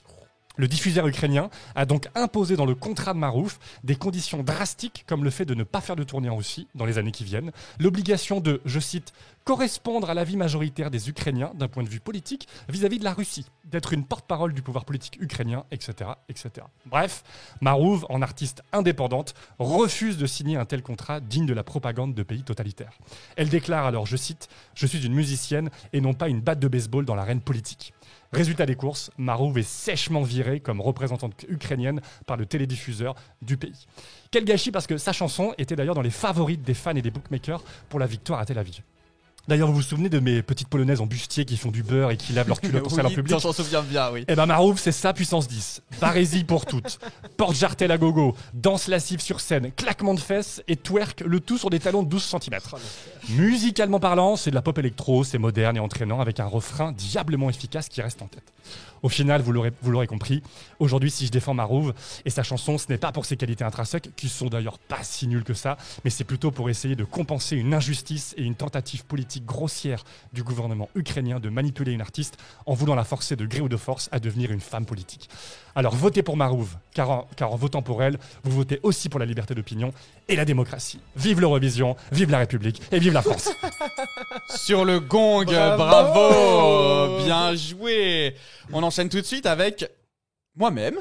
[SPEAKER 6] Le diffuseur ukrainien a donc imposé dans le contrat de Marouv des conditions drastiques comme le fait de ne pas faire de tournée en Russie dans les années qui viennent, l'obligation de, je cite, correspondre à l'avis majoritaire des Ukrainiens d'un point de vue politique vis-à-vis de la Russie, d'être une porte-parole du pouvoir politique ukrainien, etc., etc. Bref, Marouv, en artiste indépendante, refuse de signer un tel contrat digne de la propagande de pays totalitaires. Elle déclare alors, je cite, « Je suis une musicienne et non pas une batte de baseball dans l'arène politique ». Résultat des courses, Marouv est sèchement virée comme représentante ukrainienne par le télédiffuseur du pays. Quel gâchis, parce que sa chanson était d'ailleurs dans les favorites des fans et des bookmakers pour la victoire à Tel Aviv. D'ailleurs, vous vous souvenez de mes petites polonaises en bustier qui font du beurre et qui lavent leur culotte en salle en public ?
[SPEAKER 1] J'en souviens bien, oui.
[SPEAKER 6] Eh ben Marouv, c'est ça puissance 10. Barésie pour toutes. Porte-jartel à gogo, danse lascive sur scène, claquement de fesses et twerk, le tout sur des talons de 12 cm. Musicalement parlant, c'est de la pop électro, c'est moderne et entraînant avec un refrain diablement efficace qui reste en tête. Au final, vous l'aurez compris, aujourd'hui si je défends Marouv et sa chanson, ce n'est pas pour ses qualités intrinsèques, qui sont d'ailleurs pas si nulles que ça, mais c'est plutôt pour essayer de compenser une injustice et une tentative politique grossière du gouvernement ukrainien de manipuler une artiste en voulant la forcer de gré ou de force à devenir une femme politique. Alors votez pour Marouv, car en votant pour elle, vous votez aussi pour la liberté d'opinion et la démocratie. Vive l'Eurovision, vive la République et vive la France.
[SPEAKER 1] Sur le gong, bravo, bien joué. On enchaîne tout de suite avec moi-même.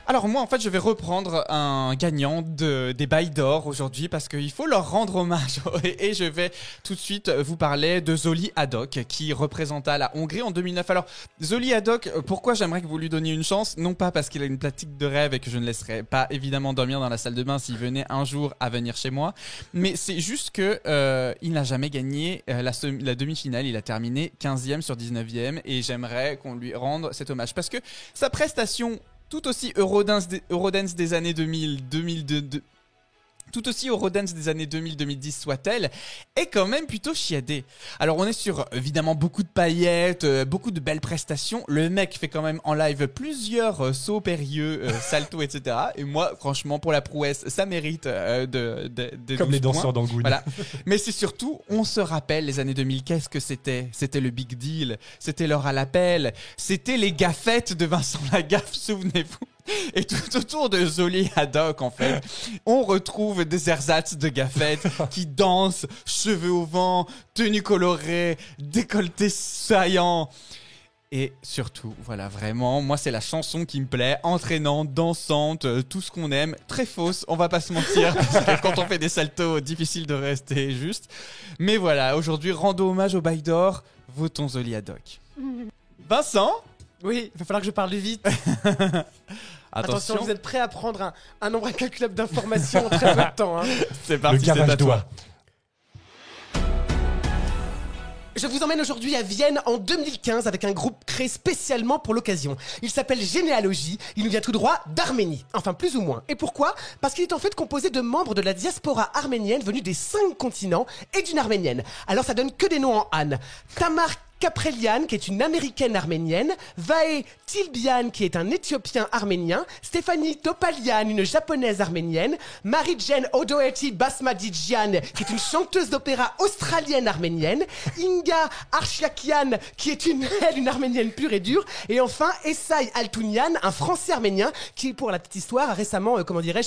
[SPEAKER 1] Alors moi, en fait, je vais reprendre un gagnant des Bails d'Or aujourd'hui parce qu'il faut leur rendre hommage. Et je vais tout de suite vous parler de Zoli Hadok qui représenta la Hongrie en 2009. Alors, Zoli Hadok, pourquoi j'aimerais que vous lui donniez une chance ? Non pas parce qu'il a une pratique de rêve et que je ne laisserai pas évidemment dormir dans la salle de bain s'il venait un jour à venir chez moi. Mais c'est juste que il n'a jamais gagné la demi-finale. Il a terminé 15e sur 19e et j'aimerais qu'on lui rende cet hommage. Parce que sa prestation... tout aussi Eurodance des années 2000, 2002, tout aussi Eurodance des années 2000-2010 soit-elle, est quand même plutôt chiadée. Alors on est sur évidemment beaucoup de paillettes, beaucoup de belles prestations. Le mec fait quand même en live plusieurs sauts périlleux, saltos, etc. Et moi, franchement, pour la prouesse, ça mérite de
[SPEAKER 6] comme les danseurs
[SPEAKER 1] points.
[SPEAKER 6] d'Angoulême.
[SPEAKER 1] Voilà. Mais c'est surtout, on se rappelle les années 2000, qu'est-ce que c'était ? C'était le big deal, c'était l'heure à l'appel, c'était les gaffettes de Vincent Lagaffe, souvenez-vous. Et tout autour de Zoli Haddock, en fait, on retrouve des ersatz de gaffettes qui dansent, cheveux au vent, tenues colorées, décolletés saillants. Et surtout, voilà, vraiment, moi c'est la chanson qui me plaît, entraînante, dansante, tout ce qu'on aime, très fausse, on va pas se mentir, parce que quand on fait des saltos, difficile de rester juste. Mais voilà, aujourd'hui, rando hommage au Bail d'Or, votons Zoli Haddock. Vincent ?
[SPEAKER 5] Oui, il va falloir que je parle vite. Attention, vous êtes prêts à prendre un nombre incalculable d'informations en très peu de temps. Hein.
[SPEAKER 1] C'est parti,
[SPEAKER 6] le gavage
[SPEAKER 1] c'est à toi.
[SPEAKER 6] doigt.
[SPEAKER 5] Je vous emmène aujourd'hui à Vienne en 2015 avec un groupe créé spécialement pour l'occasion. Il s'appelle Généalogie, il nous vient tout droit d'Arménie, enfin plus ou moins. Et pourquoi ? Parce qu'il est en fait composé de membres de la diaspora arménienne venus des 5 continents et d'une arménienne. Alors ça donne que des noms en Anne. Tamar Kaprelian, qui est une américaine arménienne, Vahe Tilbian, qui est un éthiopien arménien, Stéphanie Topalian, une japonaise arménienne, Marie-Jane Odoeti Basmadjian, qui est une chanteuse d'opéra australienne arménienne, Inga Arshakian, qui est une arménienne pure et dure, et enfin Essay Altounian, un français arménien, qui, pour la petite histoire, a récemment,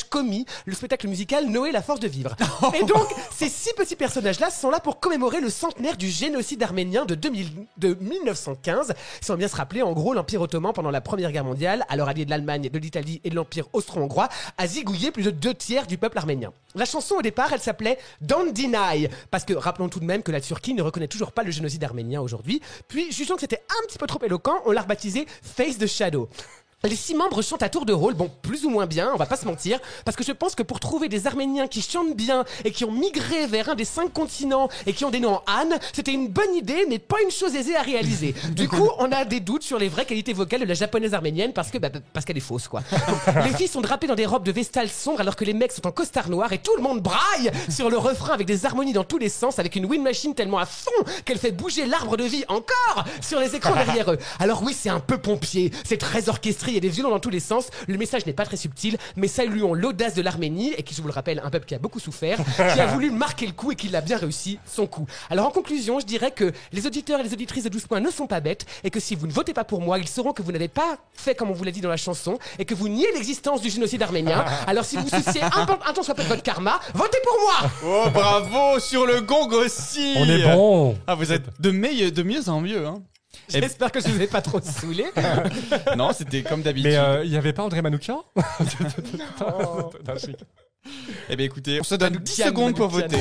[SPEAKER 5] commis le spectacle musical Noé, la force de vivre. Et donc, ces 6 petits personnages-là sont là pour commémorer le centenaire du génocide arménien de 1915. Si on bien se rappeler, en gros, l'Empire ottoman pendant la Première Guerre mondiale, alors allié de l'Allemagne, de l'Italie et de l'Empire austro-hongrois, a zigouillé plus de 2/3 du peuple arménien. La chanson au départ, elle s'appelait Don't Deny, parce que rappelons tout de même que la Turquie ne reconnaît toujours pas le génocide arménien aujourd'hui. Puis, jugeant que c'était un petit peu trop éloquent, on l'a rebaptisé Face the Shadow. Les 6 membres chantent à tour de rôle, bon, plus ou moins bien, on va pas se mentir, parce que je pense que pour trouver des Arméniens qui chantent bien et qui ont migré vers un des 5 continents et qui ont des noms en Anne, c'était une bonne idée, mais pas une chose aisée à réaliser. Du coup, on a des doutes sur les vraies qualités vocales de la japonaise arménienne parce qu'elle est fausse, quoi. Donc, les filles sont drapées dans des robes de vestale sombres alors que les mecs sont en costard noir et tout le monde braille sur le refrain avec des harmonies dans tous les sens, avec une wind machine tellement à fond qu'elle fait bouger l'arbre de vie encore sur les écrans derrière eux. Alors oui, c'est un peu pompier, c'est très orchestré, il y a des violons dans tous les sens, le message n'est pas très subtil, mais saluons l'audace de l'Arménie, et qui, je vous le rappelle, un peuple qui a beaucoup souffert, qui a voulu marquer le coup et qui l'a bien réussi, son coup. Alors en conclusion, je dirais que les auditeurs et les auditrices de 12 points ne sont pas bêtes, et que si vous ne votez pas pour moi, ils sauront que vous n'avez pas fait comme on vous l'a dit dans la chanson, et que vous niez l'existence du génocide arménien. Alors si vous souciez un tant soit peu de votre karma, votez pour moi.
[SPEAKER 1] Oh bravo, sur le gong aussi.
[SPEAKER 6] On est bon.
[SPEAKER 1] Ah, vous êtes de mieux en mieux, hein.
[SPEAKER 5] J'espère que je vous ai pas trop saoulé.
[SPEAKER 1] Non, c'était comme d'habitude.
[SPEAKER 6] Mais il y avait pas André Manoukian?
[SPEAKER 1] Eh bien écoutez, on se donne 10 secondes pour voter.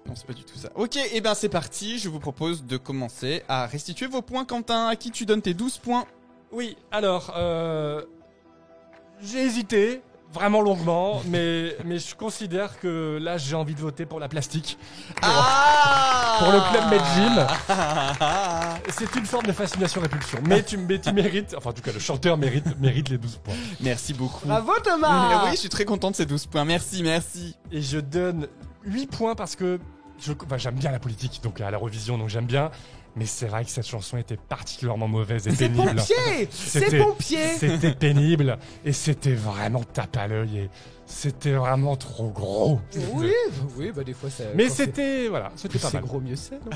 [SPEAKER 1] Non, c'est pas du tout ça. Ok, et ben c'est parti, je vous propose de commencer à restituer vos points. Quentin, à qui tu donnes tes 12 points?
[SPEAKER 6] Oui, alors, j'ai hésité. Vraiment longuement, mais je considère que là j'ai envie de voter pour la plastique. Pour le club Medjim. C'est une forme de fascination-répulsion. Mais tu mérites, enfin en tout cas le chanteur mérite les 12 points.
[SPEAKER 1] Merci beaucoup.
[SPEAKER 5] Bravo Thomas.
[SPEAKER 1] Oui, je suis très content de ces 12 points. Merci.
[SPEAKER 6] Et je donne 8 points parce que j'aime bien la politique, donc à l'Eurovision, donc j'aime bien. Mais c'est vrai que cette chanson était particulièrement mauvaise et pénible.
[SPEAKER 5] C'est pompier.
[SPEAKER 6] C'était pénible et c'était vraiment tape à l'œil et c'était vraiment trop gros.
[SPEAKER 5] Oui, des fois ça.
[SPEAKER 6] Mais c'était pas mal.
[SPEAKER 5] C'est gros, mieux c'est, non?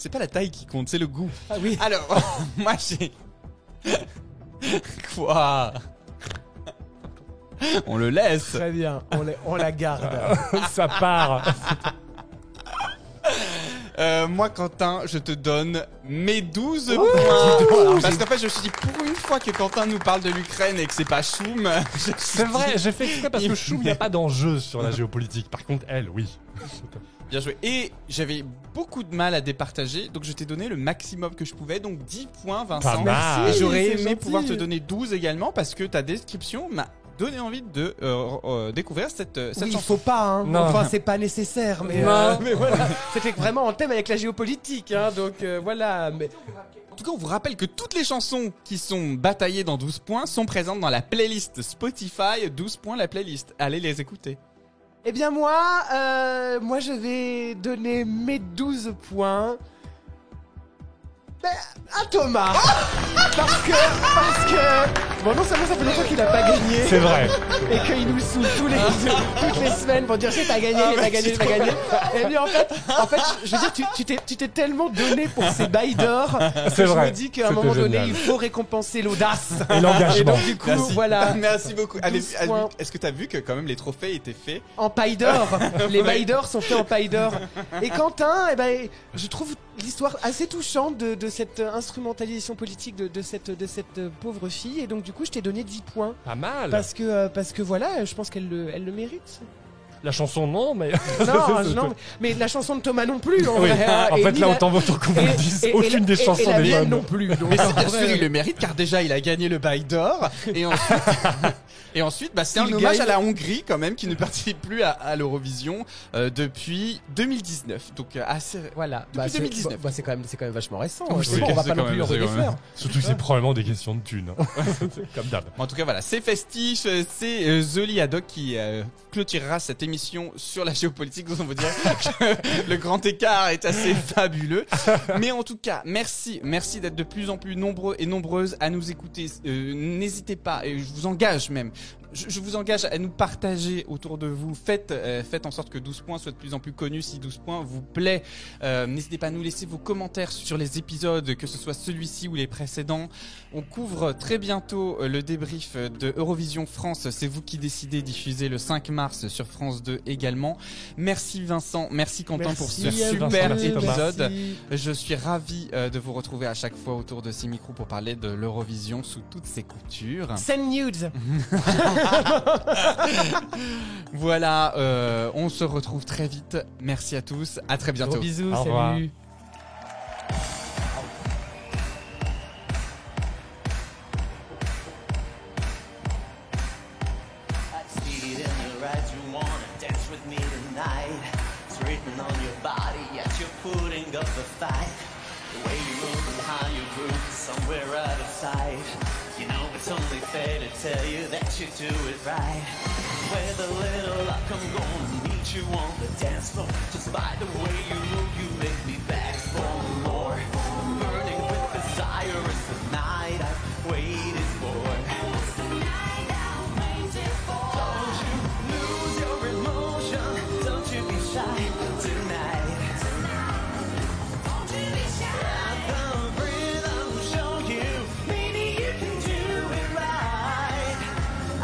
[SPEAKER 1] C'est pas la taille qui compte, c'est le goût.
[SPEAKER 5] Ah oui.
[SPEAKER 1] Alors, moi j'ai... Quoi? On le laisse.
[SPEAKER 5] Très bien, on la garde.
[SPEAKER 6] Ça part.
[SPEAKER 1] Moi, Quentin, je te donne mes 12 points. Parce qu'en fait, je me suis dit, pour une fois que Quentin nous parle de l'Ukraine et que c'est pas Choum...
[SPEAKER 6] C'est vrai, j'ai fait exprès parce que Choum, il n'y a pas d'enjeu sur la géopolitique. Par contre, elle, oui.
[SPEAKER 1] Bien joué. Et j'avais beaucoup de mal à départager, donc je t'ai donné le maximum que je pouvais, donc 10 points, Vincent.
[SPEAKER 6] Pas mal.
[SPEAKER 1] Et j'aurais aimé
[SPEAKER 5] gentil.
[SPEAKER 1] pouvoir te donner 12 également, parce que ta description m'a donné envie de découvrir cette
[SPEAKER 5] Oui,
[SPEAKER 1] chanson.
[SPEAKER 5] il faut pas, hein.
[SPEAKER 6] Non.
[SPEAKER 5] Enfin, c'est pas nécessaire, mais voilà. C'était vraiment en thème avec la géopolitique, hein. Donc voilà. Mais...
[SPEAKER 1] En tout cas, on vous rappelle que toutes les chansons qui sont bataillées dans 12 points sont présentes dans la playlist Spotify 12 points la playlist. Allez les écouter.
[SPEAKER 5] Eh bien moi je vais donner mes 12 points à Thomas. parce que bon, non seulement ça fait longtemps qu'il n'a pas gagné,
[SPEAKER 6] C'est vrai.
[SPEAKER 5] et qu'il nous saoule toutes les semaines pour dire j'ai pas gagné, j'ai pas gagné, j'ai pas gagné. Et bien en fait, je veux dire, tu t'es tellement donné pour ces bails d'or
[SPEAKER 6] C'est
[SPEAKER 5] que je
[SPEAKER 6] vrai.
[SPEAKER 5] me dis qu'à un
[SPEAKER 6] C'était
[SPEAKER 5] moment donné,
[SPEAKER 6] génial.
[SPEAKER 5] il faut récompenser l'audace.
[SPEAKER 6] Et l'engagement.
[SPEAKER 5] Et donc du coup,
[SPEAKER 1] Merci.
[SPEAKER 5] voilà.
[SPEAKER 1] Merci beaucoup.
[SPEAKER 5] 12 points.
[SPEAKER 1] Est-ce que tu as vu que quand même les trophées étaient faits
[SPEAKER 5] En paille d'or. Les bails d'or sont faits en paille d'or. Et Quentin, eh ben, je trouve l'histoire assez touchante de cette instrumentalisation politique de cette pauvre fille. Et donc du coup, je t'ai donné 10 points.
[SPEAKER 6] Pas mal.
[SPEAKER 5] Parce que voilà, je pense qu'elle le mérite.
[SPEAKER 6] La chanson, non, mais.
[SPEAKER 5] Non, mais la chanson de Thomas non plus. En
[SPEAKER 6] Oui.
[SPEAKER 5] vrai, hein.
[SPEAKER 6] En
[SPEAKER 5] Et
[SPEAKER 6] fait,
[SPEAKER 5] ni
[SPEAKER 6] là,
[SPEAKER 5] la-
[SPEAKER 6] autant qu'on vous le dise. Aucune des chansons
[SPEAKER 5] et la
[SPEAKER 6] des
[SPEAKER 5] mienne
[SPEAKER 6] bonnes.
[SPEAKER 5] non plus. Donc,
[SPEAKER 1] Mais
[SPEAKER 5] en
[SPEAKER 1] si, bien
[SPEAKER 5] vrai,
[SPEAKER 1] sûr, il le mérite car déjà il a gagné le bail d'or et ensuite bah, c'est un
[SPEAKER 5] Il
[SPEAKER 1] hommage
[SPEAKER 5] gagne.
[SPEAKER 1] à la Hongrie quand même qui ne participe plus à l'Eurovision depuis 2019. Donc assez
[SPEAKER 5] Voilà.
[SPEAKER 1] Depuis 2019.
[SPEAKER 5] C'est quand même vachement récent.
[SPEAKER 1] Oui,
[SPEAKER 5] C'est bon, on va
[SPEAKER 6] c'est
[SPEAKER 5] pas non
[SPEAKER 6] quand
[SPEAKER 5] plus
[SPEAKER 6] même-
[SPEAKER 5] en
[SPEAKER 6] c'est quand même-
[SPEAKER 5] redéfaire.
[SPEAKER 6] Surtout que c'est probablement des questions de thunes. Comme d'hab.
[SPEAKER 1] En tout cas, voilà, c'est festif. C'est Zoli Haddock qui clôturera cette émission sur la géopolitique. Donc, on va dire que le grand écart est assez fabuleux. Mais en tout cas, merci d'être de plus en plus nombreux et nombreuses à nous écouter. N'hésitez pas, et je vous engage même. Je vous engage à nous partager autour de vous. Faites en sorte que 12 points soit de plus en plus connu si 12 points vous plaît. N'hésitez pas à nous laisser vos commentaires sur les épisodes, que ce soit celui-ci ou les précédents. On couvre très bientôt le débrief de Eurovision France. C'est vous qui décidez, diffusé le 5 mars sur France 2 également. Merci Vincent, merci Quentin pour ce
[SPEAKER 5] Merci à vous,
[SPEAKER 1] super
[SPEAKER 6] Merci Thomas.
[SPEAKER 1] épisode.
[SPEAKER 5] merci.
[SPEAKER 1] Je suis ravi de vous retrouver à chaque fois autour de ces micros pour parler de l'Eurovision sous toutes ses coutures.
[SPEAKER 5] Send nudes.
[SPEAKER 1] Voilà, on se retrouve très vite. Merci à tous, à très bientôt.
[SPEAKER 5] Gros bisous,
[SPEAKER 6] Au revoir.
[SPEAKER 5] salut.
[SPEAKER 11] I see it in your eyes, you wanna dance with me tonight. It's written on your body, yet you're putting up a fight. The way you move and how you groove is somewhere out of sight. You know it's only fair to tell you that you do it right. With a little luck, I'm gonna meet you on the dance floor. Just by the way you move, you make me beg for more. Burning with desire is the night I've waited for. Don't you lose your emotion, don't you be shy tonight. Let the rhythm show you, maybe you can do it right.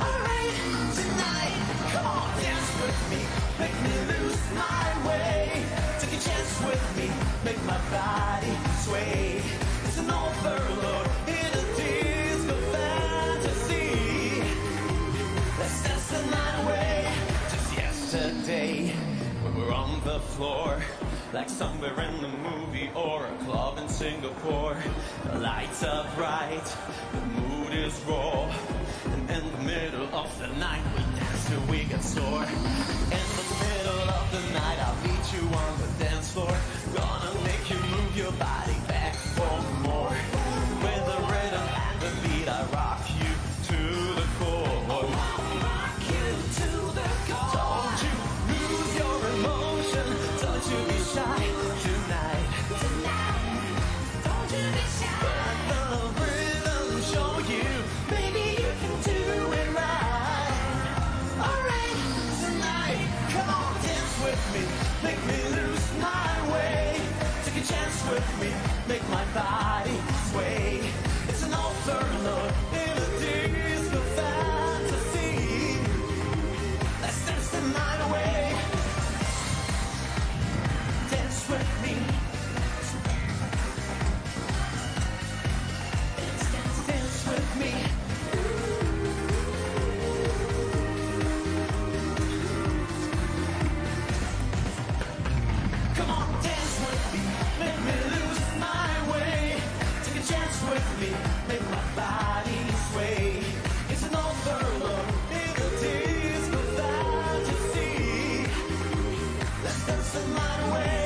[SPEAKER 11] Alright, tonight, come on, dance with me, make me lose my way. Take a chance with me, make my body sway. It's an overload in a disco fantasy. Let's dance the night away. Just yesterday, when we're on the floor, like somewhere in the movie or a club in Singapore. The lights are bright, the mood is raw, and in the middle of the night we dance till we get sore. In the middle of the night I'll meet you on the dance floor. Gonna make you move your body back for more. With the rhythm and the beat I rock you to the core. Don't you lose your emotion, don't you be shy tonight. Let the rhythm show you, maybe you can do it right. Alright, tonight, come on, dance with me, make me lose my way. Take a chance with me, make my body sway. It's an overload in a disco fantasy. Let's dance the night away. Dance with me. Dance with me. Come on, dance with me. Make me lose my way. the mind away.